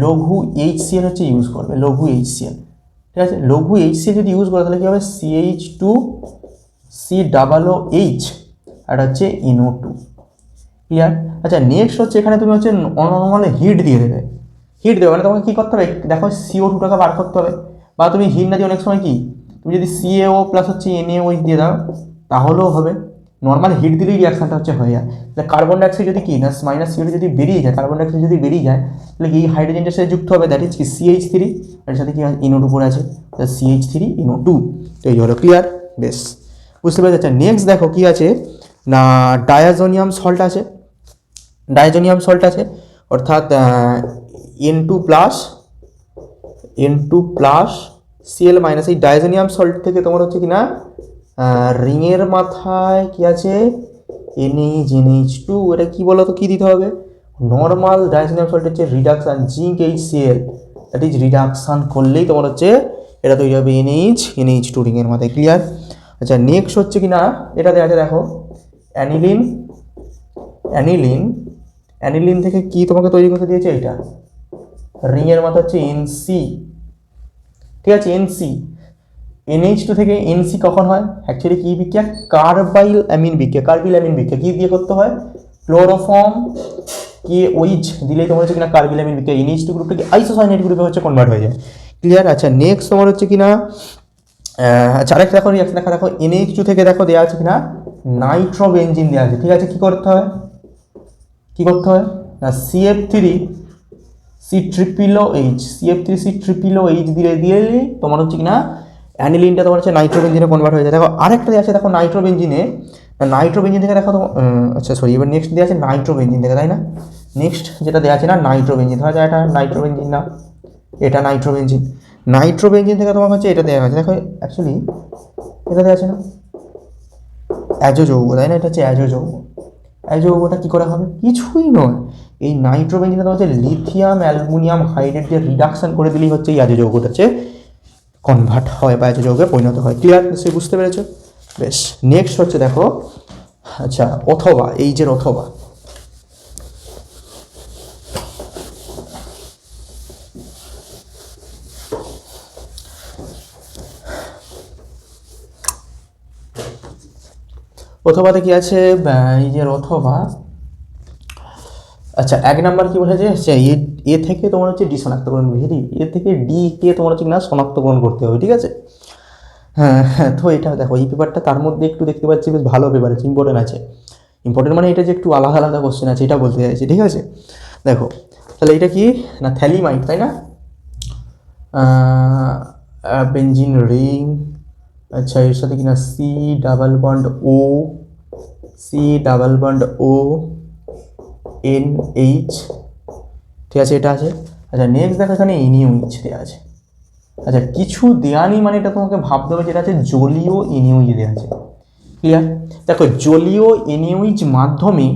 লঘু HCl হচ্ছে ইউজ করবে, লঘু HCl, ঠিক আছে, লঘু HCl যদি ইউজ করে তাহলে কী হবে CH2 COOH আর হচ্ছে NO2। ক্লিয়ার? আচ্ছা নেক্সট হচ্ছে এখানে তুমি হচ্ছে নর্মাল হিট দিয়ে দেবে, হিট দেবে মানে তোমাকে কী করতে হবে দেখো CO2টাকে বার করতে হবে, বা তুমি হিট না দিয়ে অনেক সময় কি তুমি যদি CaO প্লাস হচ্ছে NaOH দিয়ে দাও তাহলেও হবে, নর্মাল হিট দিলেই রিয়াকশানটা হচ্ছে হয়ে যায়। তাহলে কার্বন ডাইঅক্সাইড যদি কি না মাইনাস CO2 যদি বেরিয়ে যায়, কার্বন ডাইঅক্সাইড যদি বেরিয়ে যায় তাহলে কি হাইড্রোজেনটার সাথে যুক্ত হবে, দ্যাট ইজ কি CH3, এর সাথে কি NO2 পড়ে আছে, CH3NO2 তৈরি হলো। ক্লিয়ার? বেশ, বুঝতে পেরে যাচ্ছে। নেক্সট দেখো কি আছে না ডায়াজোনিয়াম সল্ট আছে, ডায়াজোনিয়াম সল্ট আছে অর্থাৎ N2 প্লাস Cl মাইনাস, এই ডায়াজোনিয়াম সল্ট থেকে তোমার হচ্ছে কি না রিংয়ের মাথায় কি আছে NaNH2, এটা কি বলো তো কী দিতে হবে, নর্মাল ডায়াজোনিয়াম সল্ট হচ্ছে reduction zinc HCl, that is reduction করলেই তোমার হচ্ছে এটা তৈরি হবে NaNH2 রিংয়ের মাথায়। ক্লিয়ার? আচ্ছা নেক্সট হচ্ছে কি না এটা দেওয়া আছে দেখো অ্যানিলিন থেকে কি তোমাকে তৈরি করতে দিয়েছে? এইটা রিং এর মাথা হচ্ছে এনসি, ঠিক আছে, এনসি। NH2 থেকে এনসি কখন হয়? অ্যাকচুয়ালি কি বিক্রিয়া? কার্বাইল অ্যামিন বিক্রিয়া। কার্বিল অ্যামিন বিক্রিয়া কি দিয়ে করতে হয়? ক্লোরোফর্ম কি ওইচ দিলেই তোমার হচ্ছে কিনা কার্বিল অ্যামিন বিক্রিয়া NH2 গ্রুপটা কি আইসোসায়ানাইড গ্রুপে হচ্ছে কনভার্ট হয়ে যায়। ক্লিয়ার? আচ্ছা নেক্সট তোমার হচ্ছে কিনা আচ্ছা আরেকটা দেখো রিয়াকশন দেখো NH2 থেকে দেখো দেওয়া আছে কিনা নাইট্রোবেনজিন দেওয়া আছে, ঠিক আছে। কি করতে হয়? কি করতে হয় না CF3 C=OH CF3 C=OH দিলেই তোমার হচ্ছে কিনা অ্যানিলিনটা তোমার হচ্ছে নাইট্রোবেনজিনে কনভার্ট হয়ে যায়। দেখো আরেকটা দেওয়া আছে দেখো নাইট্রোবেনজিনে, নাইট্রোবেনজিন থেকে দেখো আচ্ছা সরি এবার নেক্সট দেওয়া আছে নাইট্রোবেনজিন থেকে, তাই না? নেক্সট যেটা দেওয়া আছে না নাইট্রোবেনজিন, ধরা যায় এটা নাইট্রোবেনজিন না, এটা নাইট্রোবেনজিন। নাইট্রোবেনজিন থেকে তোমার হচ্ছে এটা দেওয়া আছে, দেখো অ্যাকচুয়ালি এটা দেওয়া আছে না অ্যাজো যৌগ, তাই না? এটা হচ্ছে অ্যাজো যৌগ। অ্যাজো যৌগটা কী করে হবে? কিছুই নয়, এই নাইট্রোবেনজিনে তোমার হচ্ছে লিথিয়াম অ্যালুমিনিয়াম হাইড্রেট দিয়ে রিডাকশন করে দিলেই হচ্ছে এই অ্যাজো যৌগটা হচ্ছে কনভার্ট হয় বা অ্যাজো যৌগে পরিণত হয়। ক্লিয়ার? নিশ্চয়ই বুঝতে পেরেছো? বেশ, নেক্সট হচ্ছে দেখো আচ্ছা অথবা, এই যে অথবা, অথবাতে কি আছে? এই যে অথবা আচ্ছা এক নাম্বার কি বলেছে? এ থেকে তোমার হচ্ছে ডি শনাক্তকরণ, ভেরি এ থেকে ডি কে তোমার হচ্ছে না শনাক্তকরণ করতে হবে, ঠিক আছে। হ্যাঁ হ্যাঁ, তো এটা দেখো এই পেপারটা তার মধ্যে একটু দেখতে পাচ্ছি বেশ ভালো পেপার আছে, ইম্পর্টেন্ট আছে। ইম্পর্টেন্ট মানে এটা যে একটু আলাদা আলাদা কোশ্চেন আছে এটা বলতে চাইছি, ঠিক আছে। দেখো তাহলে এটা কি না থ্যালিমাইট, তাই না? বেঞ্জিন রিং, আচ্ছা এর সাথে কিনা C+O C+O NH, ঠিক আছে, এটা আছে। আচ্ছা নেক্সট দেখো এখানে NaOH দেওয়া আছে। আচ্ছা কিছু দেওয়া নেই মানে এটা তোমাকে ভাবতে হবে যেটা আছে জলীয় NaOH দেওয়া আছে। ক্লিয়ার? দেখো জলীয় NaOH মাধ্যমে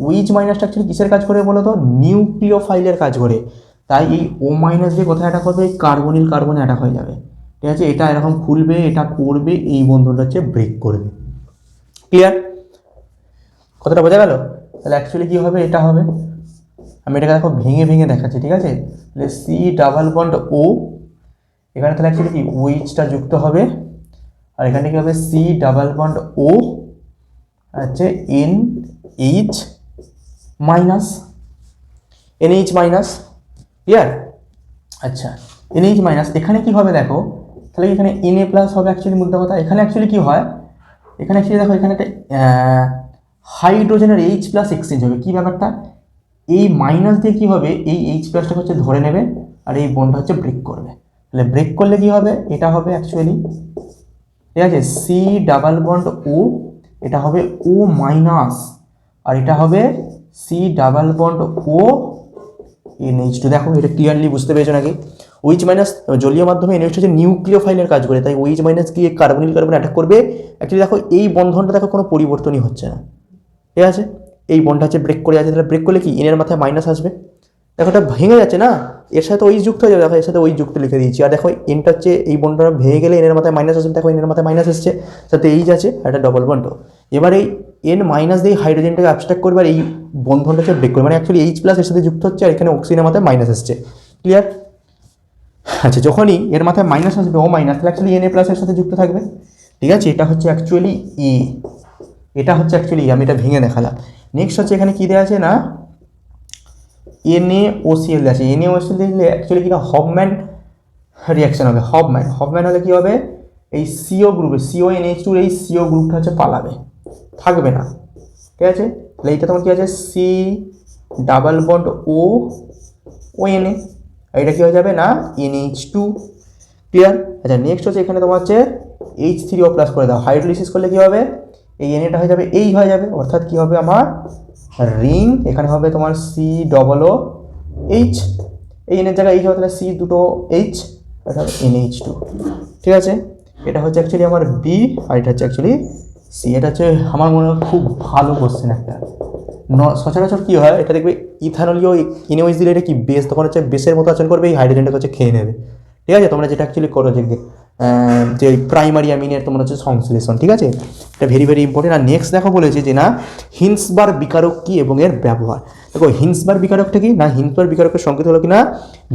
OH মাইনাসটা অ্যাকচুয়ালি কিসের কাজ করে বলো তো? নিউক্লিওফাইলের কাজ করে। তাই এই O মাইনাস দিয়ে কোথায় অ্যাটাক হবে? কার্বনিল কার্বনে অ্যাটাক হয়ে যাবে, ঠিক আছে। এটা এরকম খুলবে, এটা করবে, এই বন্ধনটা হচ্ছে ব্রেক করবে। ক্লিয়ার? কথাটা বোঝা গেল? তাহলে অ্যাকচুয়ালি কী হবে? এটা হবে, আমি এটাকে দেখো ভেঙে ভেঙে দেখাচ্ছি, ঠিক আছে। তাহলে C+O এখানে তাহলে অ্যাকচুয়ালি কি OH-টা যুক্ত হবে, আর এখানে কি হবে C+O হচ্ছে NH minus, NH minus. Clear? আচ্ছা NH মাইনাস এখানে কি হবে দেখো, তাহলে এখানে Na প্লাস হবে অ্যাকচুয়ালি মুদ্রা কথা। এখানে অ্যাকচুয়ালি কি হয়? এখানে অ্যাকচুয়ালি দেখো এখানে একটা হাইড্রোজেনের H প্লাস এক্সচেঞ্জ হবে। কি ব্যাপারটা? এই মাইনাস দিয়ে কি হবে? এই H প্লাসটাকে হচ্ছে ধরে নেবে আর এই বন্ডটা হচ্ছে ব্রেক করবে। তাহলে ব্রেক করলে কি হবে? এটা হবে অ্যাকচুয়ালি, ঠিক আছে, C+O, এটা হবে O মাইনাস, আর এটা হবে C+O NH2। দেখো এটা ক্লিয়ারলি বুঝতে পেরেছো নাকি? OH মাইনাস জলীয় মাধ্যমে NH2 হচ্ছে নিউক্লিওফাইলের কাজ করে, তাই OH মাইনাস গিয়ে কার্বনিল কার্বন অ্যাটাক করবে। অ্যাকচুয়ালি দেখো এই বন্ধনটা দেখো কোনো পরিবর্তনই হচ্ছে না, ঠিক আছে। এই বন্ডটা হচ্ছে ব্রেক করে যাচ্ছে, তাহলে ব্রেক করলে কি এনের মাথায় মাইনাস আসবে। দেখো এটা ভেঙে যাচ্ছে না, এর সাথে ওই যুক্ত হয়ে যাবে। দেখো এর সাথে ওই যুক্ত লিখে দিয়েছি, আর দেখো এনটা হচ্ছে এই বন্ডটা ভেঙে গেলে এনের মাথায় মাইনাস আসবে। দেখো এনের মাথায় মাইনাস এসছে, সাথে এইচ আছে আর একটা ডবল বন্ড। এবার এই এন মাইনাস দিয়ে হাইড্রোজেনটাকে অ্যাবস্ট্রাক্ট করবে আর এই বন্ধনটা হচ্ছে ব্রেক করবে, মানে অ্যাকচুয়ালি এইচ প্লাস এর সাথে যুক্ত হচ্ছে আর এখানে অক্সিজেনের মাথায় মাইনাস এসছে। ক্লিয়ার? আচ্ছা যখনই এর মাথায় মাইনাস আসবে ও মাইনাস, তাহলে অ্যাকচুয়ালি এন এ প্লাসের সাথে যুক্ত থাকবে, ঠিক আছে। এটা হচ্ছে অ্যাকচুয়ালি এ, এটা হচ্ছে অ্যাকচুয়ালি আমি এটা ভেঙে দেখালাম। নেক্সট হচ্ছে এখানে কী দেওয়া আছে না NaOCl আছে। NaOCl দিলে অ্যাকচুয়ালি কিনা হফম্যান রিয়াকশন হবে। হফম্যান হলে কী হবে? এই CO গ্রুপে CONH2 এই CO গ্রুপটা হচ্ছে পালাবে, থাকবে না, ঠিক আছে। তাহলে এইটা তোমার কী আছে C+O এটা কী হয়ে যাবে না NH2। ক্লিয়ার? আচ্ছা নেক্সট হচ্ছে এখানে তোমার হচ্ছে H3O প্লাস করে দাও। হাইড্রোলিসিস করলে কী হবে? এই এটা হয়ে যাবে এই হয়ে যাবে, অর্থাৎ কী হবে আমার রিং, এখানে হবে তোমার C+OH, এই এনের জায়গায় এইচ হবে, তাহলে C2H, এটা হবে NH2, ঠিক আছে। এটা হচ্ছে অ্যাকচুয়ালি আমার বি আর এটা হচ্ছে অ্যাকচুয়ালি সি। এটা হচ্ছে আমার মনে হয় খুব ভালো কোশ্চেন একটা। সচরাচর কী হয় এটা দেখবে ইথানলীয় NaOH দিলে এটা কি বেস, তখন হচ্ছে বেসের মতো আচরণ করবে, এই হাইড্রোজেনটাকে হচ্ছে খেয়ে নেবে, ঠিক আছে। তোমরা যেটা অ্যাকচুয়ালি করো যে প্রাইমারি অ্যামিনের তোমার হচ্ছে সংশ্লেষণ, ঠিক আছে। এটা ভেরি ভেরি ইম্পর্টেন্ট। আর নেক্সট দেখো বলেছে যে না হিন্সবার্গ বিকারক কী এবং এর ব্যবহার। দেখো হিন্সবার্গ বিকারকটা কি না, হিন্সবার্গ বিকারকের সংকেত হলো কিনা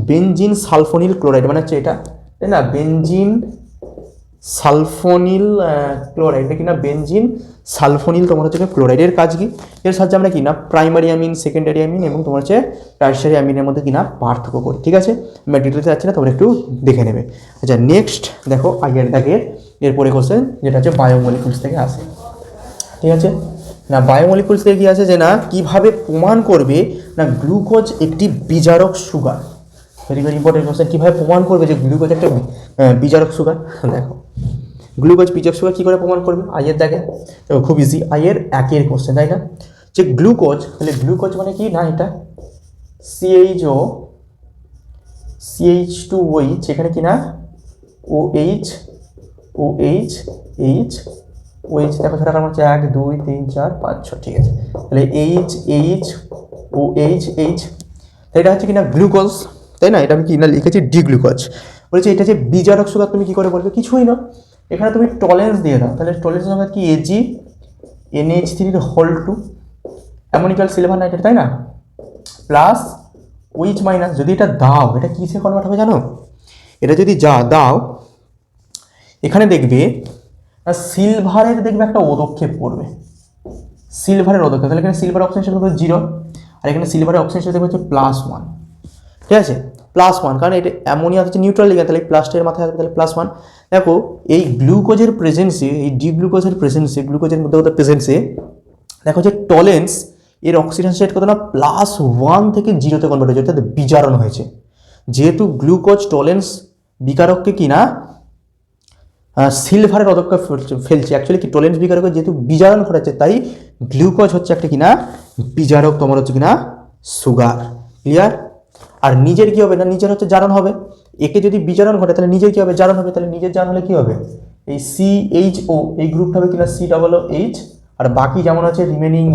বেনজিন সালফোনিল ক্লোরাইড, মানে হচ্ছে এটা, তাই না, বেনজিন সালফোনিল ক্লোরাইড, এটা কিনা বেনজিন সালফোনিল তোমার হচ্ছে ক্লোরাইডের কাজ কি, এর সাহায্যে আমরা কি না প্রাইমারি অ্যামিন, সেকেন্ডারি অ্যামিন এবং তোমার হচ্ছে টার্সারি অ্যামিনের মধ্যে কিনা পার্থক্য করি। ঠিক আছে, আমি ডিটেলসে যাচ্ছি না, তোমরা একটু দেখে নেবে। আচ্ছা নেক্সট দেখো আগের দাগের এরপরে কোশ্চেন যেটা হচ্ছে বায়োমলিকুলস থেকে আসে। ঠিক আছে না, বায়োমলিকুলস থেকে কি আছে যে না কিভাবে প্রমাণ করবে না গ্লুকোজ একটি বিজারক sugar. Very very important question, কীভাবে প্রমাণ করবে যে গ্লুকোজ একটা বিজারক সুগার। দেখো গ্লুকোজ বিজারক সুগার কী করে প্রমাণ করবে, আইয়ের দেখে দেখো খুব ইজি, আইয়ের একের কোশ্চেন, তাই না, যে গ্লুকোজ, তাহলে গ্লুকোজ মানে কি না এটা CHO CH2OH, এখানে কি না OH OH H OH, দেখো সেটা কারণ হচ্ছে 1 2 3 4 5 6, ঠিক আছে, তাহলে H OH H, এটা হচ্ছে কিনা গ্লুকোজ, তাই না, এটা আমি কি না লিখেছি ডি গ্লুকোজ। বলেছি এটা যে বিজারক সুগার তুমি কি করে বলবে, কিছুই না, এখানে তুমি টলেন্স দিয়ে দাও, তাহলে টলেন্স সংখ্যা কি AgNH3 অ্যামোনিকাল সিলভার নাইট্রেট, তাই না, প্লাস OH মাইনাস, যদি এটা দাও এটা কিসে কনভার্ট হবে জানো, এটা যদি দাও এখানে দেখবে সিলভারের দেখবে একটা পদক্ষেপ পড়বে, সিলভারের পদক্ষেপ, তাহলে এখানে সিলভার অক্সিজেন দেখবে 0 আর এখানে সিলভারের অক্সিজেন দেখবে হচ্ছে +1, ঠিক আছে +1, কারণ এটা অ্যামোনিয়া হচ্ছে নিউট্রাল লিগ্যান্ড, তাহলে প্লাসটের মাথায় আসবে, তাহলে +1। দেখো এই গ্লুকোজের প্রেজেন্সে, এই ডি গ্লুকোজের প্রেজেন্সে, গ্লুকোজের মধ্যে প্রেজেন্সে দেখো যে টলেন্স এর অক্সিজেন স্টেট কত না +1 থেকে 0-তে কনভার্ট হয়েছে, অর্থাৎ বিজারণ হয়েছে। যেহেতু গ্লুকোজ টলেন্স বিকারককে কি না সিলভারের পদক্ষেপ ফেলছে, অ্যাকচুয়ালি কি টলেন্স বিকারকের যেহেতু বিজারণ ঘটাচ্ছে, তাই গ্লুকোজ হচ্ছে একটা কিনা বিজারক তোমার হচ্ছে কিনা সুগার। ক্লিয়ার? আর নিজের কি হবে না, নিজের হচ্ছে জারণ হবে, একে যদি বিজারণ ঘটে তাহলে নিজের কি হবে, জারণ হবে, তাহলে নিজের জারণ হলে কি হবে, এই CHO এই গ্রুপটা হবে কিনা COOH, আর বাকি যেমন আছে remaining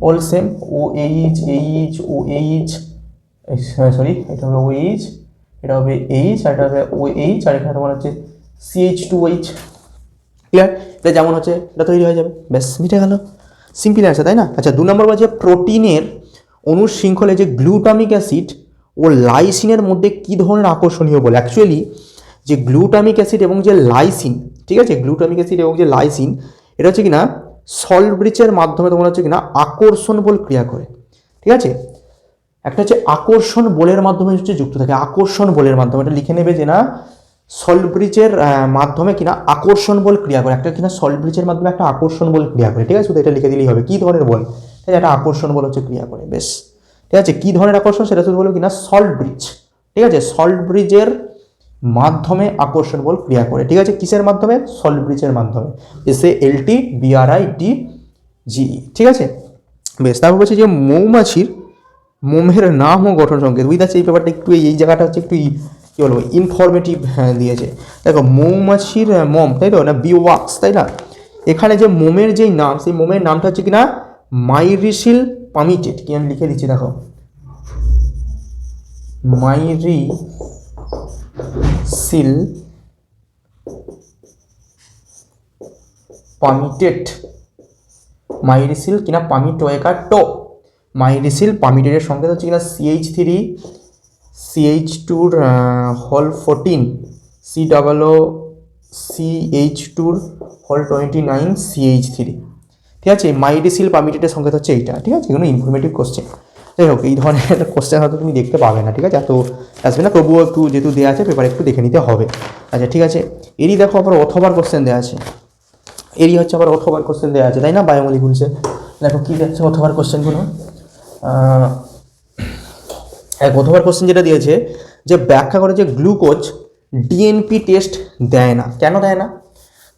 all same OH sorry এটা হবে OH, এটা হবে H আর এটা হবে OH, আর এখানে তোমার হচ্ছে CH2OH। ক্লিয়ার? এটা যেমন হচ্ছে এটা তৈরি হয়ে যাবে, ব্যাস মিটে গেল, সিম্পল অ্যান্সার, তাই না। আচ্ছা 2 নম্বর বলছে প্রোটিনের অনুর শৃঙ্খলে যে গ্লুটামিক অ্যাসিড ও লাইসিনের মধ্যে কী ধরনের আকর্ষণীয় বল। অ্যাকচুয়ালি যে গ্লুটামিক অ্যাসিড এবং যে লাইসিন, ঠিক আছে, গ্লুটামিক অ্যাসিড এবং যে লাইসিন, এটা হচ্ছে কিনা সল্ট ব্রিজের মাধ্যমে তোমার হচ্ছে কিনা আকর্ষণ বল ক্রিয়া করে। ঠিক আছে, একটা হচ্ছে আকর্ষণ বলের মাধ্যমে হচ্ছে যুক্ত থাকে, আকর্ষণ বলের মাধ্যমে, এটা লিখে নেবে যে না সল্ট ব্রিজের মাধ্যমে কিনা আকর্ষণ বল ক্রিয়া করে, একটা কিনা সল্ট ব্রিজের মাধ্যমে একটা আকর্ষণ বল ক্রিয়া করে। ঠিক আছে, শুধু এটা লিখে দিলেই হবে, কী ধরনের বল, ঠিক আছে, একটা আকর্ষণ বল হচ্ছে ক্রিয়া করে, বেশ। ঠিক আছে, কী ধরনের আকর্ষণ সেটা শুধু বলবো কিনা সল্ট ব্রিজ, ঠিক আছে, সল্ট ব্রিজের মাধ্যমে আকর্ষণ বল ক্রিয়া করে। ঠিক আছে, কিসের মাধ্যমে, সল্ট ব্রিজের মাধ্যমে, SALTBRIDGE। ঠিক আছে, বেশ। তারপর বলছে যে মৌমাছির মোমের নাম ও গঠন সংকেত, বুঝতে পারছি এই ব্যাপারটা একটু, এই জায়গাটা হচ্ছে একটু কী বলবো ইনফরমেটিভ দিয়েছে। দেখো মৌমাছির মোম, তাই তো না, বিওয়াক্স, তাই না, এখানে যে মোমের যেই নাম, সেই মোমের নামটা হচ্ছে কিনা মাইরিসিল পামিটেট, কি আমি লিখে দিচ্ছি দেখো, মাইরিসিল পামিটেট, মাইরিসিল কিনা পামিটোয়েকাটো, মাইরিসিল পামিটেটের সংকেত হচ্ছে কিনা CH3 CH2 whole 14 COO CH2 whole 29 CH3। ঠিক আছে, মাইরিসিল পামিটেটের সংকেত হচ্ছে এইটা। ঠিক আছে, এগুলো ইনফরমেটিভ কোশ্চেন। যাই হোক এই ধরনের কোশ্চেন হয়তো তুমি দেখতে পাবে না, ঠিক আছে, এত আসবে না, তবুও একটু যেহেতু দেওয়া আছে পেপারে একটু দেখে নিতে হবে। আচ্ছা ঠিক আছে, এরই দেখো আবার অথবার কোশ্চেন দেওয়া আছে, এরই হচ্ছে আবার অথবার কোশ্চেন দেওয়া আছে, তাই না, বায়োমলিকুলসে। দেখো কী দেখছে অথবার কোশ্চেনগুলো, এক অথবার কোশ্চেন যেটা দিয়েছে যে ব্যাখ্যা করে যে গ্লুকোজ ডিএনপি টেস্ট দেয় না, কেন দেয় না।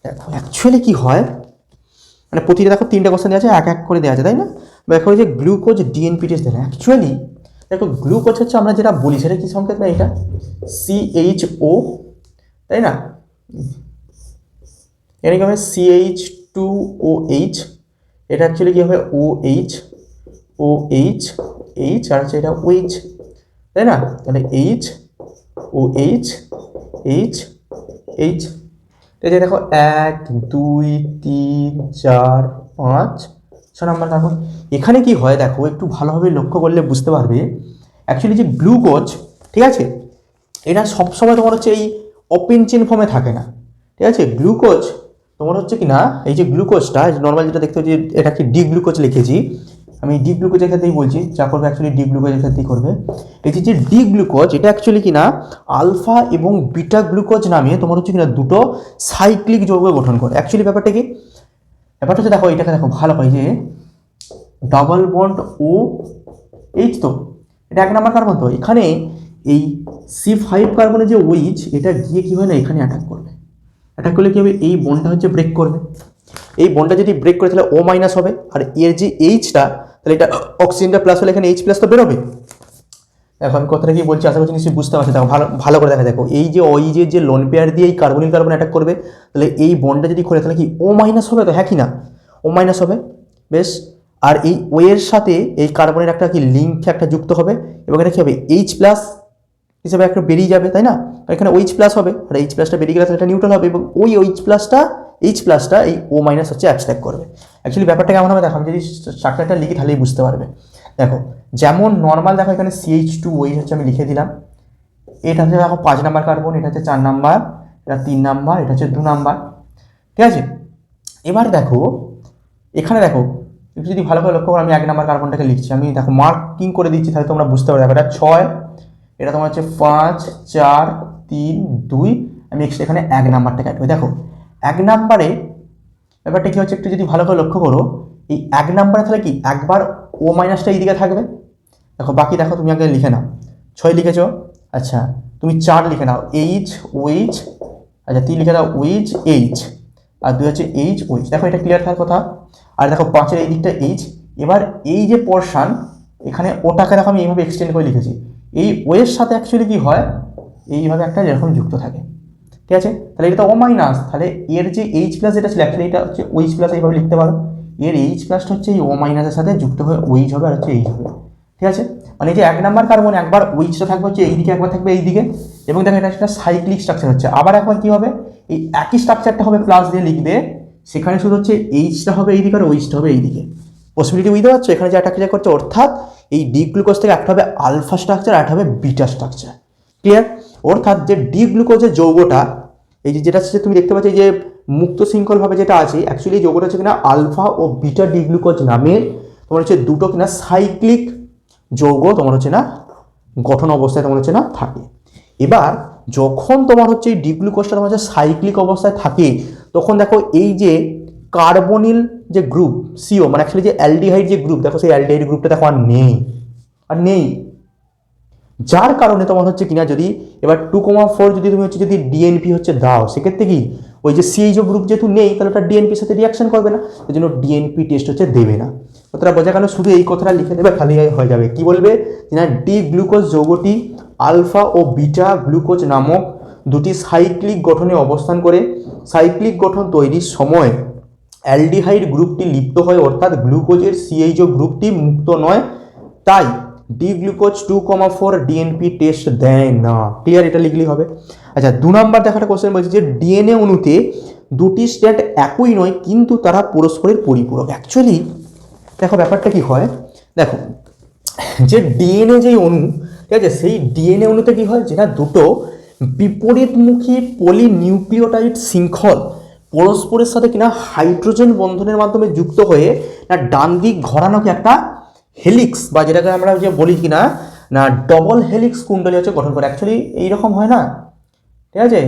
দেখো অ্যাকচুয়ালি কী হয়, মানে প্রতিটা দেখো 3টে কোশ্চেন দেওয়া আছে, এক এক করে দেওয়া আছে, তাই না, ব্যাখ্যা করে যে গ্লুকোজ ডিএনপি টেস্ট দেয় না। অ্যাকচুয়ালি দেখো গ্লুকোজ হচ্ছে আমরা যেটা বলি সেটা কী সংকেত না, এটা CHO, তাই না, এখানে কী হবে CH2OH, এটা অ্যাকচুয়ালি কী হবে OH আর হচ্ছে এটা OH, তাই না, তাহলে OH এই যে দেখো 1 2 3 4 5 নাম্বার কার্বন। এখানে কি হয় দেখো, একটু ভালোভাবে লক্ষ্য করলে বুঝতে পারবে, অ্যাকচুয়ালি যে গ্লুকোজ, ঠিক আছে, এটা সবসময় তোমার হচ্ছে এই ওপেন চেন ফর্মে থাকে না, ঠিক আছে। গ্লুকোজ তোমার হচ্ছে কি না, এই যে গ্লুকোজটা নর্মাল যেটা দেখতে হচ্ছে, এটা কি ডি গ্লুকোজ লিখেছি আমি, ডি গ্লুকোজের ক্ষেত্রেই বলছি, যা করবে অ্যাকচুয়ালি ডি গ্লুকোজের ক্ষেত্রেই করবে। এই যে ডি গ্লুকোজ, এটা অ্যাকচুয়ালি কি না আলফা এবং বিটা গ্লুকোজ নামে তোমার হচ্ছে কি না দুটো সাইক্লিক যৌগ গঠন করে। অ্যাকচুয়ালি ব্যাপারটা কি, ব্যাপারটা হচ্ছে দেখো, এটাকে দেখো ভালো হয় যে ডাবল বন্ড ও এইচ, তো এটা 1 নাম্বার কার্বন। তো এখানে এই C5 কার্বনের যে ওইচ, এটা গিয়ে কি হয় না এখানে অ্যাটাক করবে। অ্যাটাক করলে কি হবে, এই বন্ডটা হচ্ছে ব্রেক করবে। এই বন্ডটা যদি ব্রেক করে তাহলে O মাইনাস হবে, আর এর যে এইচটা, তাহলে এটা অক্সিজেনটা প্লাস হলে এখানে H প্লাস তো বেরোবে। দেখো আমি কথাটা কি বলছি, আশা করছি নিশ্চয়ই বুঝতে পারছি। দেখো ভালো ভালো করে দেখা, দেখো এই যে ওইজের যে লোন পেয়ার দিয়ে এই কার্বনিল কার্বন অ্যাটাক করবে, তাহলে এই বন্ডটা যদি খোলে তাহলে কি O মাইনাস হবে, তো হ্যাঁ কি না O মাইনাস হবে, বেশ। আর এই ও এর সাথে এই কার্বনের একটা কি লিঙ্ক একটা যুক্ত হবে, এবং এটা কি হবে H প্লাস হিসাবে একটা বেরিয়ে যাবে, তাই না। এখানে OH প্লাস হবে, আর H প্লাসটা বেরিয়ে গেলে তাহলে এটা নিউট্রাল হবে, এবং ওই H প্লাসটা এই O মাইনাস হচ্ছে অ্যাবস্ট্রাক্ট করবে। অ্যাকচুয়ালি ব্যাপারটা কেমন হবে দেখো, আমি যদি স্ট্রাকচারটা লিখি তাহলেই বুঝতে পারবে। দেখো যেমন নর্মাল দেখো, এখানে CH2OH হচ্ছে আমি লিখে দিলাম, এটা হচ্ছে দেখো 5 নাম্বার কার্বন, এটা হচ্ছে 4 নাম্বার, এটা 3 নাম্বার, এটা হচ্ছে 2 নাম্বার, ঠিক আছে। এবার দেখো এখানে দেখো একটু যদি ভালো করে লক্ষ্য করো, আমি 1 নাম্বার কার্বনটাকে লিখছি, আমি দেখো মার্কিং করে দিচ্ছি, তাহলে তোমরা বুঝতে পারবে। এটা 6, এটা তোমার হচ্ছে 5, 4, 3, 2, আমি এখানে 1 নাম্বারটা কাটবো। দেখো 1 নাম্বারে ব্যাপারটা কি হচ্ছে, একটু যদি ভালো করে লক্ষ্য করো, এই 1 নাম্বারে তাহলে কি একবার O মাইনাসটা এইদিকে থাকবে। দেখো বাকি দেখো, তুমি আগে লিখে নাও, 6 লিখেছো, আচ্ছা তুমি 4 লিখে নাও OH, আচ্ছা 3 লিখে দাও OH, আর 2 হচ্ছে OH। দেখো এটা ক্লিয়ার থাকার কথা। আর দেখো 5-এর এই দিকটা H। এবার এই যে পোর্শন, এখানে ওটাকে দেখো আমি এইভাবে এক্সটেন্ড করে লিখেছি, এই O এর সাথে অ্যাকচুয়ালি কি হয়, এইভাবে একটা যেরকম যুক্ত থাকে, ঠিক আছে। তাহলে এটা তো O মাইনাস, তাহলে এর যে H প্লাস যেটা ছিল অ্যাকচুয়ালি এটা হচ্ছে OH প্লাস, এইভাবে লিখতে পারো। এর H প্লাসটা হচ্ছে এই O মাইনাসের সাথে যুক্ত হয়ে OH হবে, আর হচ্ছে H হবে, ঠিক আছে। মানে যে 1 নাম্বার কার্বন একবার OHটা থাকবে হচ্ছে এইদিকে, একবার থাকবে এইদিকে, এবং দেখো এটা একটা সাইক্লিক স্ট্রাকচার হচ্ছে। আবার একবার কি হবে, এই একই স্ট্রাকচারটা হবে প্লাস দিয়ে লিখবে, সেখানে শুধু হচ্ছে Hটা হবে এইদিকে আর OHটা হবে এইদিকে। পসিবিলিটি বুঝতে পারছো, এখানে যে অ্যাটাক করছে, অর্থাৎ এই ডি গ্লুকোজ থেকে একটা হবে আলফা স্ট্রাকচার, আর একটা হবে বিটা স্ট্রাকচার, ক্লিয়ার। অর্থাৎ যে ডি গ্লুকোজের যৌগটা, এই যে যেটা হচ্ছে তুমি দেখতে পাচ্ছ যে মুক্ত শৃঙ্খলভাবে যেটা আছে, অ্যাকচুয়ালি এই যৌগটা হচ্ছে কিনা আলফা ও বিটা ডি গ্লুকোজ নামের তোমার হচ্ছে দুটো কিনা সাইক্লিক যৌগ তোমার হচ্ছে না গঠন অবস্থায় তোমার হচ্ছে না থাকে। এবার যখন তোমার হচ্ছে এই ডি গ্লুকোজটা তোমার হচ্ছে সাইক্লিক অবস্থায় থাকে, তখন দেখো এই যে কার্বনিল যে গ্রুপ CO, মানে অ্যাকচুয়ালি যে অ্যালডিহাইড যে গ্রুপ, দেখো সেই অ্যালডিহাইড গ্রুপটা দেখো আর নেই, যার কারণে তোমার হচ্ছে কিনা যদি এবার 2,4 যদি তুমি হচ্ছে যদি ডিএনপি হচ্ছে দাও, সেক্ষেত্রে কি ওই যে CHO গ্রুপ যেহেতু নেই, তাহলে ওটা ডিএনপির সাথে রিয়াকশন করবে না, সেই জন্য ডিএনপি টেস্ট হচ্ছে দেবে না। কথাটা বোঝা গেল, শুধু এই কথাটা লিখে দেবে, খালি হয়ে যাবে। কি বলবে না, ডি গ্লুকোজ যৌগটি আলফা ও বিটা গ্লুকোজ নামক দুটি সাইক্লিক গঠনে অবস্থান করে। সাইক্লিক গঠন তৈরির সময় অ্যালডিহাইড গ্রুপটি লিপ্ত হয়, অর্থাৎ গ্লুকোজের CHO গ্রুপটি মুক্ত নয়, তাই ডি গ্লুকোজ 2,4 ডিএনপি টেস্ট দেয় না, ক্লিয়ার। এটা লিখলেই হবে। আচ্ছা 2 নম্বর দেখাটা কোশ্চেন বলছে যে ডিএনএ অণুতে দুটি স্ট্যান্ড একই নয়, কিন্তু তারা পরস্পরের পরিপূরক। অ্যাকচুয়ালি দেখো ব্যাপারটা কি হয়, দেখো যে ডিএনএ যে অণু, ঠিক আছে, সেই ডিএনএ অণুতে কি হয়, যেটা দুটো বিপরীতমুখী পলিনিউক্লিওটাইড শৃঙ্খল পরস্পরের সাথে কিনা হাইড্রোজেন বন্ধনের মাধ্যমে যুক্ত হয়ে না ডান দিক ঘোরানো কি একটা হেলিক্স, বা যেটাকে আমরা যে বলি কিনা না ডবল হেলিক্স কুণ্ডলী হচ্ছে গঠন করে। অ্যাকচুয়ালি এইরকম হয় না, ঠিক আছে,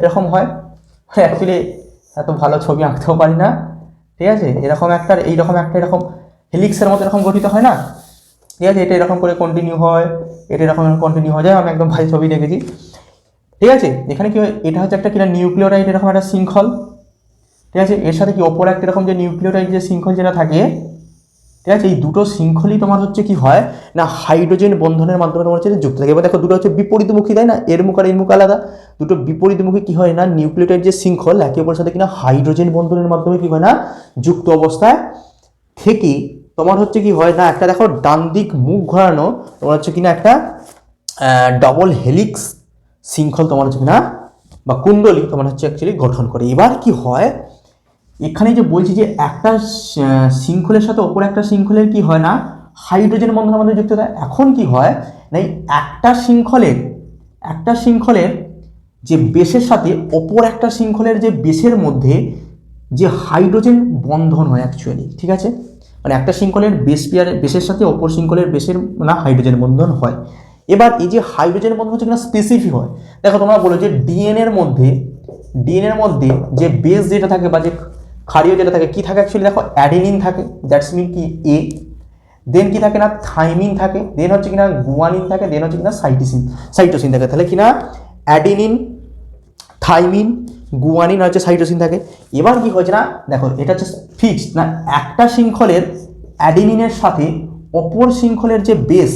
এরকম হয়। অ্যাকচুয়ালি এত ভালো ছবি আঁকতেও পারি না, ঠিক আছে। এরকম একটা এরকম হেলিক্সের মতো এরকম গঠিত হয় না, ঠিক আছে। এটা এরকম করে কন্টিনিউ হয়, এটা এরকম কন্টিনিউ হয়ে যায়, আমি একদম ভাই ছবি দেখেছি, ঠিক আছে। এখানে কি হয়, এটা হচ্ছে একটা কিনা নিউক্লিওটাইড এরকম একটা শৃঙ্খল, ঠিক আছে। এর সাথে কি ওপরে একটা এরকম যে নিউক্লিওটাইড যে শৃঙ্খল যেটা থাকে, ঠিক আছে, এই দুটো শৃঙ্খলই তোমার হচ্ছে কি হয় না হাইড্রোজেন বন্ধনের মাধ্যমে তোমার হচ্ছে যুক্ত থাকে। এবার দেখো দুটো হচ্ছে বিপরীতমুখী, তাই না, এর মুখ আর এর মুখ আলাদা, দুটো বিপরীতমুখী কি হয় না নিউক্লিওটাইড যে শৃঙ্খল একে অপরের সাথে কিনা হাইড্রোজেন বন্ধনের মাধ্যমে কি হয় না যুক্ত অবস্থায় থেকে তোমার হচ্ছে কি হয় না একটা দেখো ডান দিক মুখ ঘোরানো তোমার হচ্ছে কিনা একটা ডবল হেলিক্স শৃঙ্খল তোমার হচ্ছে কিনা বা কুণ্ডলী তোমার হচ্ছে অ্যাকচুয়ালি গঠন করে। এবার কি হয়, এখানে যে বলছি যে একটা শৃঙ্খলের সাথে অপর একটা শৃঙ্খলের কি হয় না, হাইড্রোজেন বন্ধন আমাদের যুক্ত হয়। এখন কি হয় না, একটা শৃঙ্খলের যে বেসের সাথে অপর একটা শৃঙ্খলের যে বেসের মধ্যে যে হাইড্রোজেন বন্ধন হয় অ্যাকচুয়ালি, ঠিক আছে, মানে একটা শৃঙ্খলের বেসের সাথে অপর শৃঙ্খলের বেসের না হাইড্রোজেন বন্ধন হয়। এবার এই যে হাইড্রোজেন বন্ধন হচ্ছে কিনা স্পেসিফিক হয়। দেখো তোমরা বলো যে ডিএনএর মধ্যে যে বেস যেটা থাকে বা যে ক্ষারীয় যেটা থাকে কি থাকে অ্যাকচুয়ালি, দেখো অ্যাডেনিন থাকে, দ্যাটস মিন কি এ, দেন কি থাকে না থাইমিন থাকে, দেন হচ্ছে কিনা গুয়ানিন থাকে, দেন হচ্ছে কিনা সাইটোসিন থাকে। তাহলে কিনা অ্যাডেনিন, থাইমিন, গুয়ানিন হচ্ছে সাইটোসিন থাকে। এবার কি হয়েছে না, দেখো এটা হচ্ছে ফিক্সড না, একটা শৃঙ্খলের অ্যাডেনিনের সাথে অপর শৃঙ্খলের যে বেস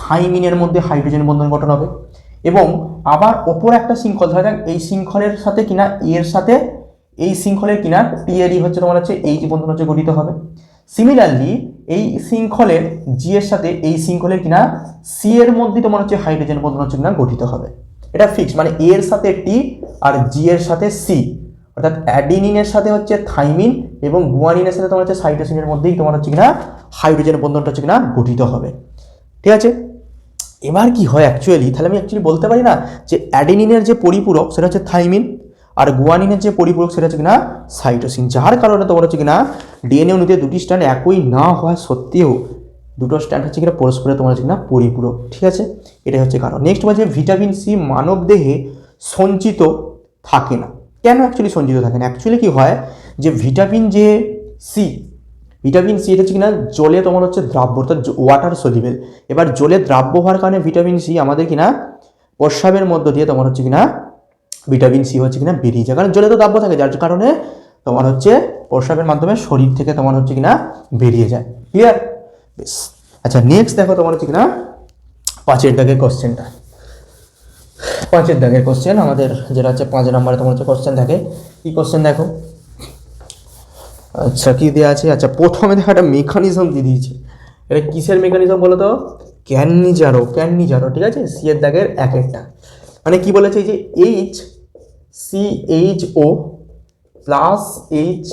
থাইমিনের মধ্যে হাইড্রোজেন বন্ধন গঠন হবে, এবং আবার অপর একটা শৃঙ্খল ধরা যাক এই শৃঙ্খলের সাথে কিনা এর সাথে এই শৃঙ্খলের কিনা টিএরই হচ্ছে তোমার হচ্ছে এইচ বন্ধন হচ্ছে গঠিত হবে। সিমিলারলি এই শৃঙ্খলের জি এর সাথে এই শৃঙ্খলের কিনা সি এর মধ্যে তোমার হচ্ছে হাইড্রোজেন বন্ধন হচ্ছে কিনা গঠিত হবে। এটা ফিক্স, মানে এ এর সাথে টি আর জি এর সাথে সি, অর্থাৎ অ্যাডিনিনের সাথে হচ্ছে থাইমিন এবং গুয়ানিনের সাথে তোমার হচ্ছে সাইটোসিনের মধ্যেই তোমার হচ্ছে কিনা হাইড্রোজেন বন্ধনটা হচ্ছে কিনা গঠিত হবে, ঠিক আছে। এবার কি হয় অ্যাকচুয়ালি, তাহলে আমি অ্যাকচুয়ালি বলতে পারি না যে অ্যাডিনিনের যে পরিপূরক সেটা হচ্ছে থাইমিন আর গুয়ানিনের যে পরিপূরক সেটা হচ্ছে কিনা সাইটোসিন, যার কারণে তোমার হচ্ছে কিনা ডিএনএ অনুতে দুটি স্ট্র্যান্ড একই না হওয়া সত্ত্বেও দুটো স্ট্র্যান্ড হচ্ছে কিনা পরস্পরের তোমার হচ্ছে কিনা পরিপূরক, ঠিক আছে, এটাই হচ্ছে কারণ। নেক্সট বলছে ভিটামিন সি মানব দেহে সঞ্চিত থাকে না। কেন অ্যাকচুয়ালি সঞ্চিত থাকে না, অ্যাকচুয়ালি কি হয় যে ভিটামিন সি এটা হচ্ছে কিনা জলে তোমার হচ্ছে দ্রাব্য, অর্থাৎ ওয়াটার সলিবেল। এবার জলে দ্রাব্য হওয়ার কারণে ভিটামিন সি আমাদের কিনা প্রস্রাবের মধ্য দিয়ে তোমার হচ্ছে কিনা ভিটামিন সি হচ্ছে কিনা বেরিয়ে যায়, কারণ জলে তো দ্রাব্য থাকে, যার কারণে তোমার হচ্ছে প্রস্রাবের মাধ্যমে শরীর থেকে তোমার হচ্ছে কিনা বেরিয়ে যায়। ক্লিয়ার? বেশ, আচ্ছা নেক্সট দেখো তোমার হচ্ছে কিনা 5 দাগের কোশ্চেনটা। 5 দাগের কোশ্চেন আমাদের যেটা হচ্ছে 5 নম্বরে তোমার হচ্ছে কোশ্চেন থাকে। কি কোশ্চেন দেখো, আচ্ছা কি দেওয়া আছে, আচ্ছা প্রথমে দেখো একটা মেকানিজম দিয়ে দিয়েছে। এটা কিসের মেকানিজম বলো তো, ক্যাননিজারো, ঠিক আছে, সি এর দাগের 1 মানে কি বলেছে যে H C H O plus H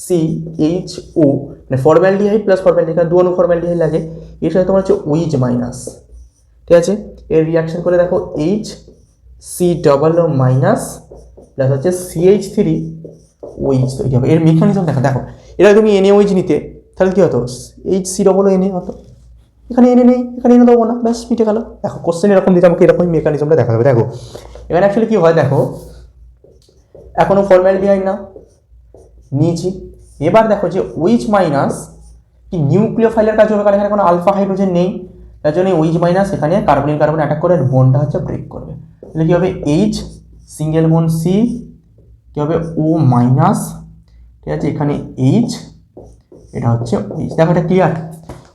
C H O, মানে ফর্মালডিহাইড প্লাস ফর্মালডিহাইড, দু অনু ফর্মালডিহাইড লাগে, এর সাথে তোমার হচ্ছে ওইচ মাইনাস, ঠিক আছে, এর রিয়াকশন করে দেখো H C double O minus plus হচ্ছে সিএইচ থ্রি ওইচ তৈরি হবে। এর মেকানিজম দেখো, এটা তুমি এনএ ওইচ নিতে তাহলে কি হতো, এইচ সি ডবল এনএ হতো, এখানে এনে নেই, এখানে এনে দেবো না, ব্যাস মিটে গেল। দেখো কোশ্চেন এরকম দিতে আমাকে এরকম মেকানিজমটা দেখা যাবে। দেখো এখানে অ্যাকচুয়ালি কি হয়, দেখো এখনো ফর্মালডিহাইড না নিয়েছি, এবার দেখো যে ওইচ মাইনাস কি নিউক্লিওফাইলের কাজ হবে, কারণ এখানে কোনো আলফা হাইড্রোজেন নেই, তার জন্য ওইচ মাইনাস এখানে কার্বন অ্যাটাক করে বন্ডটা হচ্ছে ব্রেক করবে। তাহলে কি হবে এইচ সিঙ্গেল বন্ড সি, কি হবে ও মাইনাস, ঠিক আছে, এখানে এইচ, এটা হচ্ছে ওইচ। দেখো এটা ক্লিয়ার,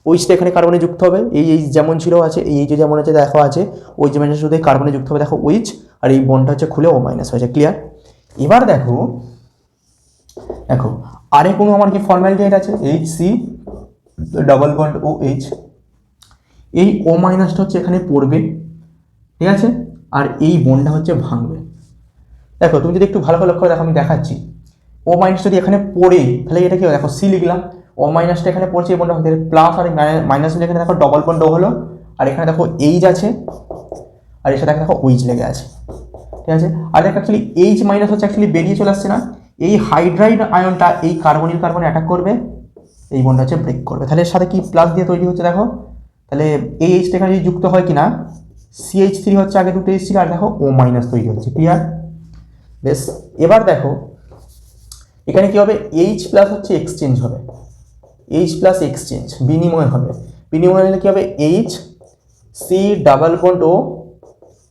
ওইচটা এখানে কার্বনে যুক্ত হবে, এই এইচ যেমন ছিল আছে, এই এইচ যেমন আছে দেখো আছে, ওইচ মাইনাস শুধু কার্বনে যুক্ত হবে, দেখো ওইচ, আর এই বন্ডটা হচ্ছে খুলে ও মাইনাস হয়েছে। ক্লিয়ার? এবার দেখো আরে কোনো আমার কি ফর্মালিটি আছে, H C double bond O H, এই ও মাইনাসটা হচ্ছে এখানে পড়বে, ঠিক আছে, আর এই বন্ডটা হচ্ছে ভাঙবে। দেখো তুমি যদি একটু ভালো করে লক্ষ্য করে দেখো, আমি দেখাচ্ছি, ও মাইনাস যদি এখানে পড়ে তাহলে এটা কি হবে, দেখো সি লিখলাম, ও মাইনাসটা এখানে পড়ছে, এই বন্ডটা প্লাস, আর মাইনাস এখানে দেখো ডবল বন্ড হলো, আর এখানে দেখো এইচ আছে, আর এর সাথে দেখো ওইচ লেগে আছে, ঠিক আছে। আর দেখো অ্যাকচুয়ালি এইচ মাইনাস হচ্ছে অ্যাকচুয়ালি বেরিয়ে চলে আসছে না, এই হাইড্রাইড আয়নটা এই কার্বনিল কার্বনে অ্যাটাক করবে, এই বন্ডটা হচ্ছে ব্রেক করবে, তাহলে এর সাথে কি প্লাস দিয়ে তৈরি হচ্ছে, দেখো তাহলে এই এইচটা এখানে যদি যুক্ত হয় কিনা, সিএইচ থ্রি হচ্ছে আগে দুটো এইচ ছিল, আর দেখো ও মাইনাস তৈরি হচ্ছে। ক্লিয়ার? বেশ, এবার দেখো এখানে কি হবে, এইচ প্লাস হচ্ছে এক্সচেঞ্জ হবে, এইচ প্লাস এক্সচেঞ্জ বিনিময় হবে, বিনিময় হলে কি হবে এইচ সি ডাবল বন্ড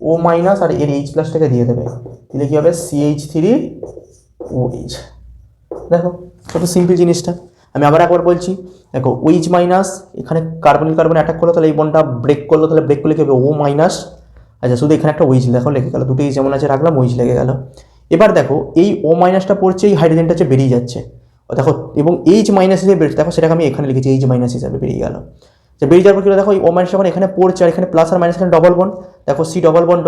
ও মাইনাস, আর এর এইচ প্লাসটাকে দিয়ে দেবে, তাহলে কি হবে সিএইচ থ্রি ও এইচ। দেখো কত সিম্পল জিনিসটা, আমি আবার একবার বলছি, দেখো ওইচ মাইনাস এখানে কার্বনিল কার্বন অ্যাটাক করলো, তাহলে এই বন্ডটা ব্রেক করলো, তাহলে ব্রেক করলে কি হবে ও মাইনাস, আচ্ছা শুধু এখানে একটা ওইচ দেখো লেগে গেল, দুটো এইচ যেমন আছে রাখলাম, ওইচ লেগে গেল। এবার দেখো এই ও মাইনাসটা পড়ছে, এই হাইড্রোজেনটা হচ্ছে বেরিয়ে যাচ্ছে, দেখো, এবং এইচ মাইনাস হিসেবে বেরোচ্ছে, দেখো সেটাকে আমি এখানে লিখেছি এইচ মাইনাস হিসাবে বেরিয়ে গেল, বেরিয়ে যাওয়ার পর কি দেখো এই ও মাইনাস যখন এখানে পড়ছে আর এখানে প্লাস আর মাইনাস এখানে ডবল বন্ড, দেখো সি ডবল বন্ড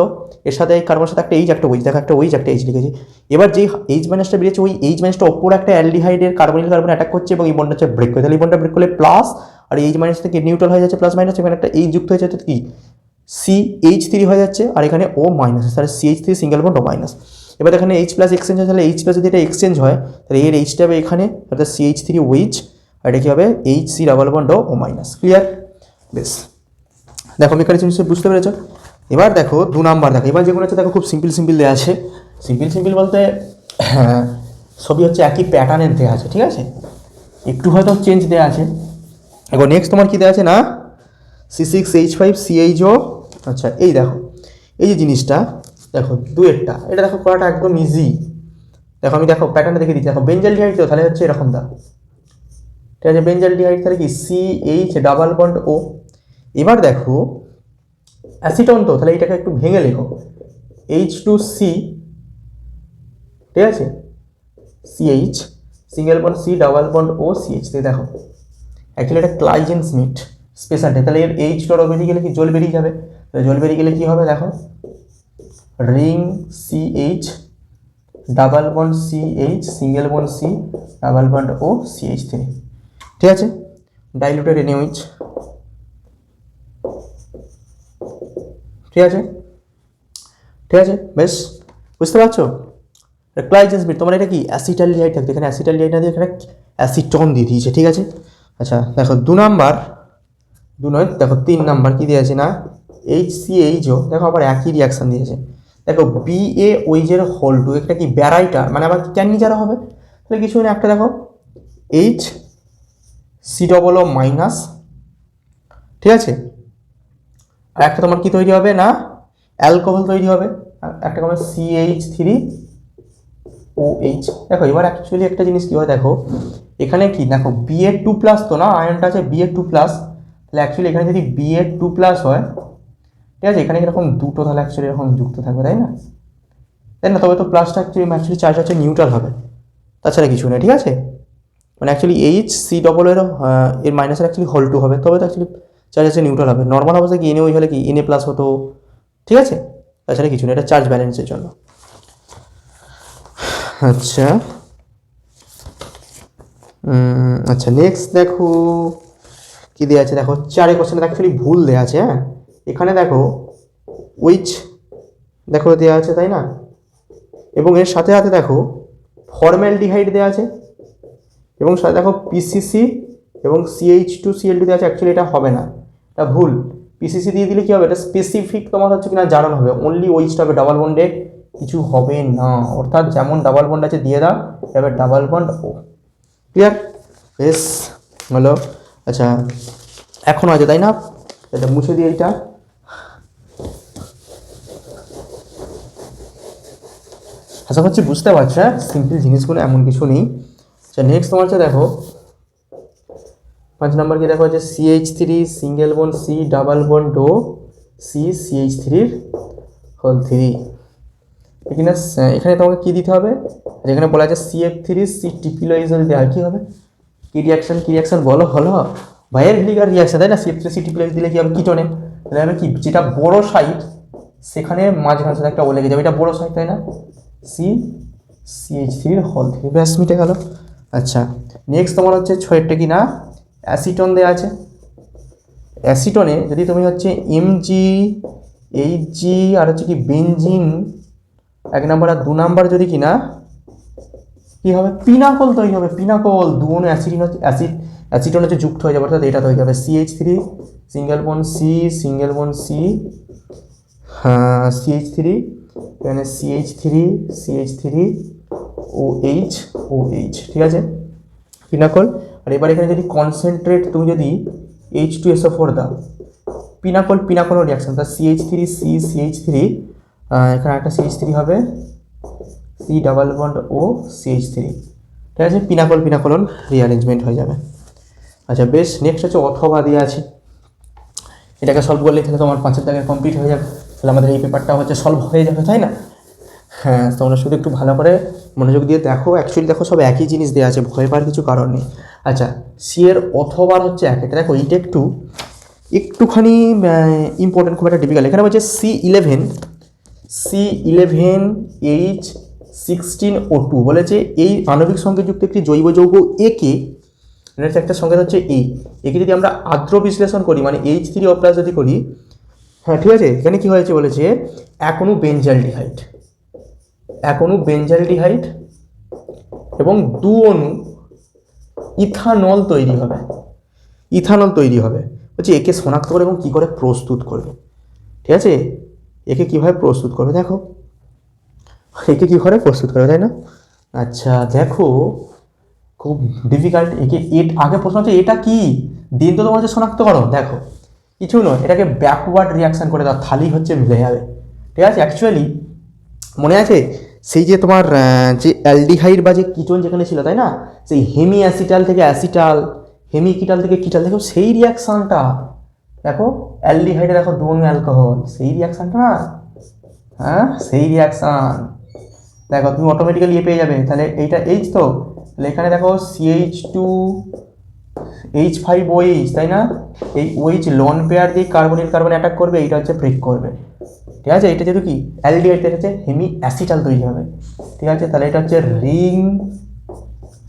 এর সাথে এই কার্বনের সাথে একটা এইচ একটা ওইচ, দেখো একটা ওইচ একটা এইচ লিখেছি। এবার যেই এইচ মাইনাসটা বেরিয়েছে ওই এইচ মাইনাসটা ওপর একটা অ্যালডিহাইডের কার্বনিল কার্বন অ্যাটাক করছে এবং এই বন্ডটা হচ্ছে ব্রেক করে, তাহলে এই বন্ডটা ব্রেক করলে প্লাস আর এইচ মাইনাস থেকে নিউট্রাল হয়ে যাচ্ছে প্লাস মাইনাস, এখানে একটা এইচ যুক্ত হয়ে যাচ্ছে কি CH3 হয়ে যাচ্ছে আর এখানে ও মাইনাস, তাহলে CH3 সিঙ্গেল বন্ড ও মাইনাস। এবার এখানে এইচ প্লাস এক্সচেঞ্জ হয়, তাহলে এইচ প্লাস যদি এটা এক্সচেঞ্জ হয় তাহলে এর এইচটা হবে এখানে, অর্থাৎ CH3 ওইচ আর এটা কি হবে HC ডাবল বন্ড ও মাইনাস। ক্লিয়ার? বেশ, দেখো মেকানিজম জিনিসটা বুঝতে পেরেছো। এবার দেখো 2 নাম্বার, দেখো এবার যেগুলো আছে দেখো খুব সিম্পল দেওয়া আছে। সিম্পল বলতে সবই হচ্ছে একই প্যাটার্নের দেওয়া আছে, ঠিক আছে, একটু হয়তো চেঞ্জ দেওয়া আছে। এখন নেক্সট তোমার কি দেওয়া আছে না C6H5CHO। আচ্ছা এই দেখো এই যে জিনিসটা দেখো দুয়েরটা, এটা দেখো করাটা একদম ইজি। দেখো আমি দেখো প্যাটার্নটা দেখে দিচ্ছি, দেখো বেঞ্জাল ডিহাইড তো তাহলে হচ্ছে এরকম দা, ঠিক আছে, বেঞ্জাল ডিহাইড তাহলে কি CH ডাবল বন্ড ও। এবার দেখো অ্যাসিটন তো তাহলে এটাকে একটু ভেঙে লেখো H2C, ঠিক আছে, CH single bond C double bond ও CH। দেখো অ্যাকচুয়ালি এটা ক্লাইজেন স্মিথ স্পেশালটা, তাহলে এর H ডট বেরিয়ে গেলে কি জল বেরিয়ে যাবে, তাহলে জল বেরিয়ে গেলে কি হবে দেখো ring CH double bond CH single bond C double bond ও CH3, ঠিক আছে, ডাইলুটেড NaOH, ঠিক আছে বেশ বুঝতে পারছো। ক্লাইজেন স্মিথ তোমার এটা কি অ্যাসিটালডিহাইড থাকবে, এখানে অ্যাসিটালডিহাইড না দিয়ে এখানে অ্যাসিটন দিয়ে দিয়েছে, ঠিক আছে। আচ্ছা দেখো 2 নাম্বার, 2 নয় দেখো 3 নাম্বার কি দিয়েছে না HCHO, দেখো আবার একই রিয়াকশান দিয়েছে। দেখো BaOH হোল 2, একটা কি ব্যারাইটার মানে আবার ক্যান নিচারা হবে, তাহলে কিছু না একটা দেখো HC মাইনাস, ঠিক আছে, আর একটা তোমার কি তৈরি হবে না অ্যালকোহল তৈরি হবে, একটা কমে CH3OH। দেখো এবার অ্যাকচুয়ালি একটা জিনিস কি হয় দেখো এখানে কি দেখো Ba2+ তো না আয়নটা আছে Ba2+, তাহলে অ্যাকচুয়ালি এখানে যদি Ba2+ হয়, ঠিক আছে, এখানে এরকম দুটো তাহলে অ্যাকচুয়ালি এরকম যুক্ত থাকবে, তাই না, তবে তো প্লাসটা অ্যাকচুয়ালি চার্জ হচ্ছে নিউট্রাল হবে, তাছাড়া কিছু না, ঠিক আছে, মানে অ্যাকচুয়ালি HC ডবল এর মাইনাসের অ্যাকচুয়ালি হোল 2 হবে, তবে তো অ্যাকচুয়ালি চার্জ আছে নিউট্রাল হবে। নর্মাল অবস্থায় কি NaOH হলে কি Na+ হতো, ঠিক আছে, তাছাড়া কিছু না, এটা চার্জ ব্যালেন্সের জন্য। আচ্ছা আচ্ছা নেক্সট দেখো কি দেওয়া আছে, দেখো 4 কোশ্চেনে অ্যাকচুয়ালি ভুল দেওয়া আছে। হ্যাঁ এখানে দেখো উইচ দেখো দেওয়া আছে, তাই না, এবং এর সাথে সাথে দেখো ফর্মালডিহাইড দেওয়া আছে এবং সাথে দেখো PCC এবং CH2Cl2 দেওয়া আছে। অ্যাকচুয়ালি এটা হবে না, এটা ভুল। PCC দিয়ে দিলে কি হবে, এটা স্পেসিফিক তোমার হচ্ছে কিনা জানানো হবে, অনলি ওইচটা হবে, ডাবল বন্ডে কিছু হবে না, অর্থাৎ যেমন ডাবল বন্ড আছে দিয়ে দাও, এবার ডাবল বন্ড ও। ক্লিয়ার? বেশ হলো। আচ্ছা এখনও আছে তাই না, এটা মুছে দিই এইটা। আশা করছি বুঝতে পারছো, সিম্পল জিনিসগুলো এমন কিছু নেই। আচ্ছা নেক্সট তোমার হচ্ছে দেখো 5 নম্বর কি দেখো হচ্ছে CH3 single bond C double bond ও CH3 হোল 3। এখানে তোমাকে কি দিতে হবে, যেখানে বলা আছে CF3C টিপিলোইজ যদি দেওয়া কি হবে, কি রিয়াকশন বলো ভাইয়ের ভিলিগার রিয়াকশন, তাই না, CF3C টিপিলোইজ দিলে কি হবে কিটোনে, তাহলে আমি কি যেটা বড় সাইড সেখানে মাঝখানে সাথে একটা ও লেগে যাবে, এটা বড় সাইড তাই না, CH3 হোল 3, ব্যাস মিটে গেল। আচ্ছা নেক্সট তোমার হচ্ছে 6টা কি না অ্যাসিটন দেওয়া আছে। অ্যাসিটনে যদি তুমি হচ্ছে Mg Hg আর হচ্ছে কি বেনজিন 1 নম্বর আর 2 নম্বর যদি কি না কি হবে পিনাকল তৈরি হবে, পিনাকল দুনো অ্যাসিটন হচ্ছে যুক্ত হয়ে যাবে, অর্থাৎ এটা তৈরি হবে CH3 single bond C single bond C, CH3 এখানে CH3 OH, ঠিক আছে, পিনাকল। আর এবার এখানে যদি কনসেন্ট্রেট তুমি যদি H2SO4 দাও, পিনাকল রিয়াকশন, তা CH3C CH3 এখানে একটা CH3 হবে C ডাবল বন্ড ও CH3, ঠিক আছে, পিনাকল রিঅ্যারেঞ্জমেন্ট হয়ে যাবে। আচ্ছা বেশ নেক্সট হচ্ছে অথবা দিয়ে আছে, এটাকে সলভ করলে তাহলে তোমার 5 দাগের কমপ্লিট হয়ে যাবে, তাহলে আমাদের এই পেপারটা হচ্ছে সলভ হয়ে যাবে, তাই না। হ্যাঁ তোমরা শুধু একটু ভালো করে মনোযোগ দিয়ে দেখো, অ্যাকচুয়ালি দেখো সব একই জিনিস দেওয়া আছে, ভয় পাওয়ার কিছু কারণ নেই। আচ্ছা সি এর অথবার হচ্ছে 1, এটা দেখো এইটা একটু একটুখানি ইম্পর্টেন্ট, খুব একটা ডিফিকাল্ট। এখানে বলছে C11H16O2 বলেছে এই আণবিক সংকেতযুক্ত একটি জৈব যৌগ একে, এটা একটা সংকেত হচ্ছে একে যদি আমরা আর্দ্র বিশ্লেষণ করি মানে H3O+ যদি করি, হ্যাঁ ঠিক আছে, এখানে কি হয়েছে বলেছে এক অণু বেঞ্জালডিহাইড এবং 2 অণু ইথানল তৈরি হবে। বলছি একে শনাক্ত করে এবং কী করে প্রস্তুত করবে, ঠিক আছে, একে কীভাবে প্রস্তুত করবে, দেখো একে কী করে প্রস্তুত করবে, তাই না? আচ্ছা দেখো, খুব ডিফিকাল্ট। আগে প্রশ্ন হচ্ছে এটা কি দিন তো তোমার হচ্ছে শনাক্ত করো, দেখো কিছু নয়, এটাকে ব্যাকওয়ার্ড রিয়াকশান করে দাও, থালি হচ্ছে মিলে যাবে, ঠিক আছে। অ্যাকচুয়ালি মনে আছে সেই যে তোমার যে অ্যালডিহাইড বা যে কিটোন যেখানে ছিল, তাই না, সেই হেমি অ্যাসিটাল থেকে অ্যাসিটাল, হেমি কিটাল থেকে কিটাল, দেখো সেই রিয়াকশানটা, দেখো অ্যালডিহাইডে দেখো 2 অণু অ্যালকোহল, সেই রিয়াকশানটা না, হ্যাঁ সেই রিয়াকশান, দেখো তুমি অটোমেটিক্যালি পেয়ে যাবে। তাহলে এইটা এইচ, তো তাহলে এখানে দেখো CH2H5OH, তাই না, এই OH লন পেয়ার দিয়ে কার্বনিল কার্বন অ্যাটাক করবে, এইটা হচ্ছে ব্রেক করবে, ঠিক আছে। এটা যেহেতু কি অ্যালডিহাইড হচ্ছে হেমি অ্যাসিটাল তৈরি হবে, ঠিক আছে। তাহলে এটা হচ্ছে রিং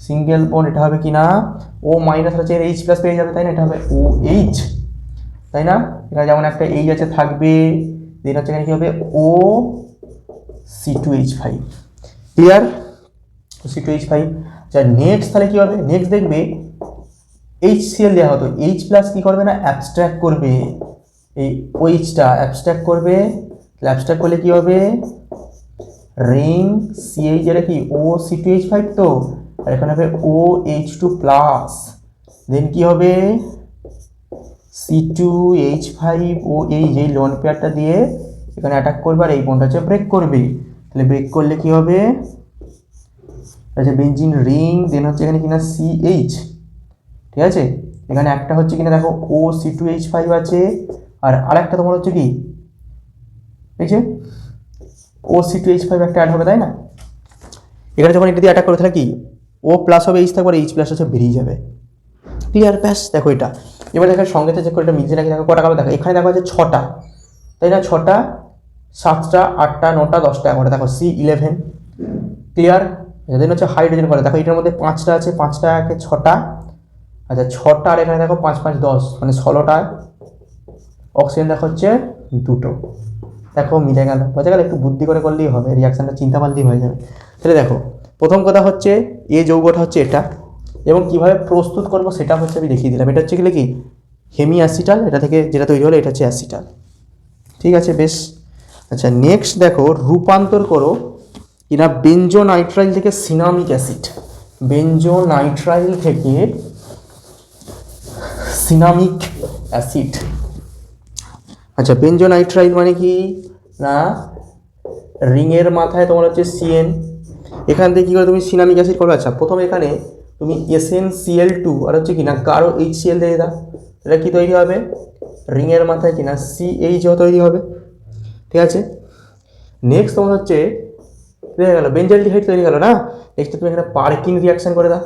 সিঙ্গেল বন্ড, এটা হবে কি না O- হচ্ছে H+ পেয়ে যাবে, তাই না, এটা হবে OH, তাই না। এখানে যেমন একটা H আছে থাকবে, এটা হচ্ছে এখানে কি হবে C2H5, ক্লিয়ার, C2H5। আচ্ছা নেক্সট তাহলে কি হবে, নেক্সট দেখবে HCl দেওয়া হতো, H+ কি করবে না অ্যাবস্ট্রাক্ট করবে, এই OH-টা অ্যাবস্ট্রাক্ট করবে, অ্যাবস্ট্রাক্ট করলে কি হবে রিং CH, এটা কি OC2H5, তো আর এখানে হবে OH2+, দেন কি হবে C2H5OH, এই লোন পেয়ারটা দিয়ে এখানে অ্যাটাক করবে আর এই বন্ডটা হচ্ছে ব্রেক করবে। তাহলে ব্রেক করলে কি হবে, আচ্ছা বেঞ্জিন রিং, দেন হচ্ছে এখানে কিনা CH, ঠিক আছে। এখানে একটা হচ্ছে কিনা দেখো OC2H5 আছে, আর আরেকটা তোমার হচ্ছে কি এই যে OC2H5 একটা অ্যাড হবে, তাই না। এখানে যখন এটা দিয়ে অ্যাটাক করে তাহলে কি O+ হবে, H থাকবে, আর H+ হচ্ছে বেরিয়ে যাবে, ক্লিয়ার, ব্যাস। দেখো এটা এবার দেখো সঙ্গেতে চেক করে এটা মিলছে নাকি, দেখো কটা কালো, দেখো এখানে দেখো আছে 6টা, তাই না, 6টা 7টা 8টা 9টা 10টা, এখন দেখো C11, ক্লিয়ার। দেন হচ্ছে হাইড্রোজেন করে, দেখো এটার মধ্যে 5টা আছে, 5টা একে 6টা, আচ্ছা 6টা, আর এখানে দেখো 5 5 10 মানে 16টা, অক্সিজেন দেখো হচ্ছে 2টো, দেখো মিলে গেল, বোঝা গেল, একটু বুদ্ধি করে করলেই হবে, রিয়াকশানটা চিন্তা পারলেই হয়ে যাবে। তাহলে দেখো প্রথম কথা হচ্ছে এই যৌগটা হচ্ছে এটা, এবং কিভাবে প্রস্তুত করব সেটা হচ্ছে আমি দেখিয়ে দিলাম। এটা হচ্ছে কি হেমি অ্যাসিটাল, এটা থেকে যেটা তৈরি হলো এটা হচ্ছে অ্যাসিটাল, ঠিক আছে, বেশ। আচ্ছা নেক্সট দেখো রূপান্তর করো কিনা বেঞ্জোনাইট্রাইল থেকে সিনামিক অ্যাসিড, বেঞ্জোনাইট্রাইল থেকে সিনামিক অ্যাসিড। আচ্ছা বেঞ্জোনাইট্রাইল মানে কি না, রিংয়ের মাথায় তোমার হচ্ছে CN, এখান থেকে কী করে তুমি সিনামিক অ্যাসিড করবে। আচ্ছা প্রথমে এখানে তুমি SnCl2 আর হচ্ছে কি না গাঢ় HCl দিয়ে দাও, এটা কি তৈরি হবে, রিংয়ের মাথায় কি না CHO তৈরি হবে, ঠিক আছে। নেক্সট তোমার হচ্ছে হয়ে গেল বেঞ্জালডিহাইড তৈরি গেল না। নেক্সট তুমি এখানে পার্কিং রিয়াকশান করে দাও,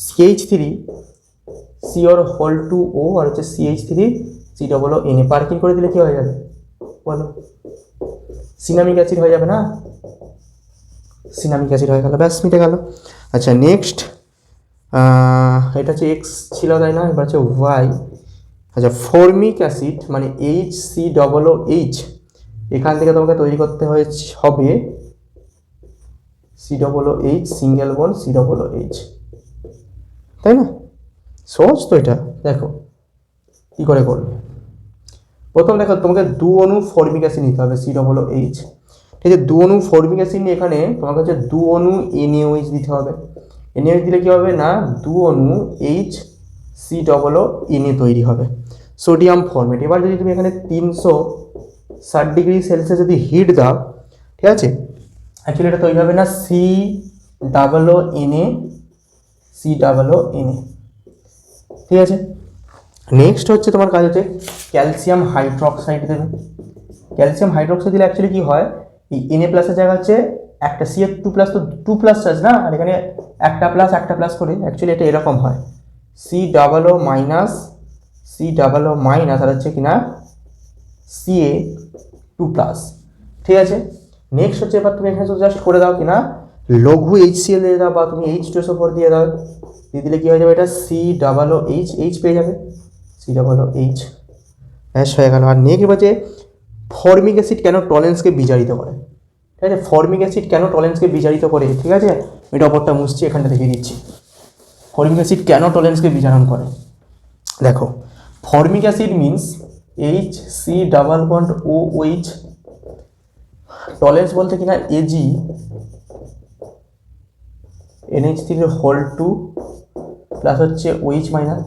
CH3CO2O আর হচ্ছে CH3COO, পার্কিং করে দিলে কি হয়ে যাবে বলো, সিনামিক অ্যাসিড হয়ে যাবে না, সিনামিক অ্যাসিড হয়ে গেল, ব্যাস মিটে গেল। আচ্ছা নেক্সট এটা হচ্ছে X ছিল, তাই না, এবার হচ্ছে Y। আচ্ছা ফর্মিক অ্যাসিড মানে HCOOH, এখান থেকে তোমাকে তৈরি করতে হবে COOH সিঙ্গেল বন্ড COOH, তাই না, সহজ তো এটা। দেখো কি করে করবে, প্রথম দেখো তোমাকে 2 অণু ফর্মিক অ্যাসিড নিতে হবে COOH, ঠিক আছে। 2 অণু ফর্মিক অ্যাসিড নিয়ে এখানে তোমাকে হচ্ছে 2 অণু NaOH দিতে হবে, NaOH দিলে কি হবে না 2 অণু HCOO তৈরি হবে, সোডিয়াম ফর্মেট। এবার যদি তুমি এখানে 360 ডিগ্রি সেলসিয়াস যদি হিট দাও, ঠিক আছে, অ্যাকচুয়ালি এটা তৈরি হবে না COONA, ঠিক আছে। নেক্সট হচ্ছে তোমার কাজ হচ্ছে ক্যালসিয়াম হাইড্রোক্সাইড দেবে, ক্যালসিয়াম হাইড্রোক্সাইড দিলে অ্যাকচুয়ালি কি হয়, এই Na+ এর জায়গা হচ্ছে একটা CH2+, তো 2+ চার্জ না, আর এখানে একটা প্লাস করে, অ্যাকচুয়ালি এটা এরকম হয় COO- COO মাইনাস আর হচ্ছে কিনা Ca2+, ঠিক আছে। নেক্সট হচ্ছে এবার তুমি এখানে জাস্ট করে দাও কিনা লঘু HCl দিয়ে দাও বা তুমি H2SO4 দিয়ে দাও, দিয়ে দিলে কী হয়ে যাবে এটা COOH পেয়ে যাবে, COOH, ব্যাস হয়ে গেল। আর নেক্সট এবার যে ফর্মিক অ্যাসিড কেন টলেন্সকে বিজারিত করে, ঠিক আছে, ফর্মিক অ্যাসিড কেন টলেন্সকে বিজারিত করে, ঠিক আছে, এটা অপরটা মুছছি, এখানটা দেখিয়ে দিচ্ছি। ফর্মিক অ্যাসিড কেন টলেন্সকে বিজারণ করে, দেখো formic acid means HC=OH, Tollens বলতে কিনা AgNH3 প্লাস হচ্ছে OH মাইনাস।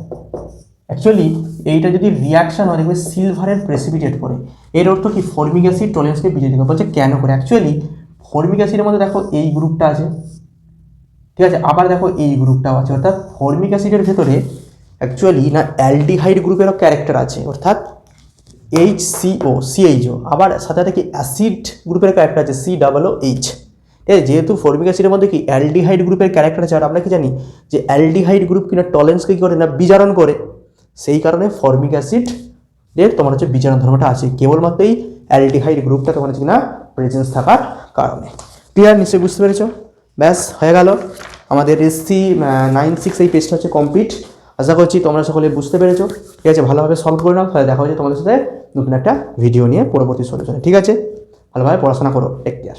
অ্যাকচুয়ালি এইটা যদি রিয়াকশান হয় দেখবে সিলভারের প্রেসিপিটেট করে, এর অর্থ কি ফর্মিক অ্যাসিড টলেন্সকে বিজারিত করে। বলছে কেন করে, অ্যাকচুয়ালি ফর্মিক অ্যাসিডের মধ্যে দেখো এই গ্রুপটা আছে, ঠিক আছে, আবার দেখো এই গ্রুপটাও আছে, অর্থাৎ ফর্মিক অ্যাসিডের ভেতরে অ্যাকচুয়ালি না অ্যালডিহাইড গ্রুপেরও ক্যারেক্টার আছে, অর্থাৎ CHO, আবার সাথে সাথে কি অ্যাসিড গ্রুপের ক্যারেক্টার আছে COOH। ঠিক আছে, যেহেতু ফর্মিক অ্যাসিডের মধ্যে কি অ্যালডিহাইড গ্রুপের ক্যারেক্টার আছে, আর আমরা কি জানি যে অ্যালডিহাইড গ্রুপ কিনা টলেন্সকে কী করে না বিজারণ করে, সেই কারণে ফর্মিক অ্যাসিডের তোমার হচ্ছে বিজারণ ধর্মটা আছে, কেবলমাত্র এই অ্যালডিহাইড গ্রুপটা তোমার হচ্ছে কিনা প্রেজেন্স থাকার কারণে। ক্লিয়ার, নিশ্চয়ই বুঝতে পেরেছো? ব্যাস হয়ে গেল আমাদের SC96 এই পেজটা হচ্ছে কমপ্লিট। আশা করছি তোমরা সকলে বুঝতে পেরেছো, ঠিক আছে, ভালোভাবে সলভ করে নাও, তাহলে দেখা হচ্ছে তোমাদের সাথে নতুন একটা ভিডিও নিয়ে পরবর্তী সলিউশনে। ঠিক আছে, ভালোভাবে পড়াশোনা করো, টেক কেয়ার।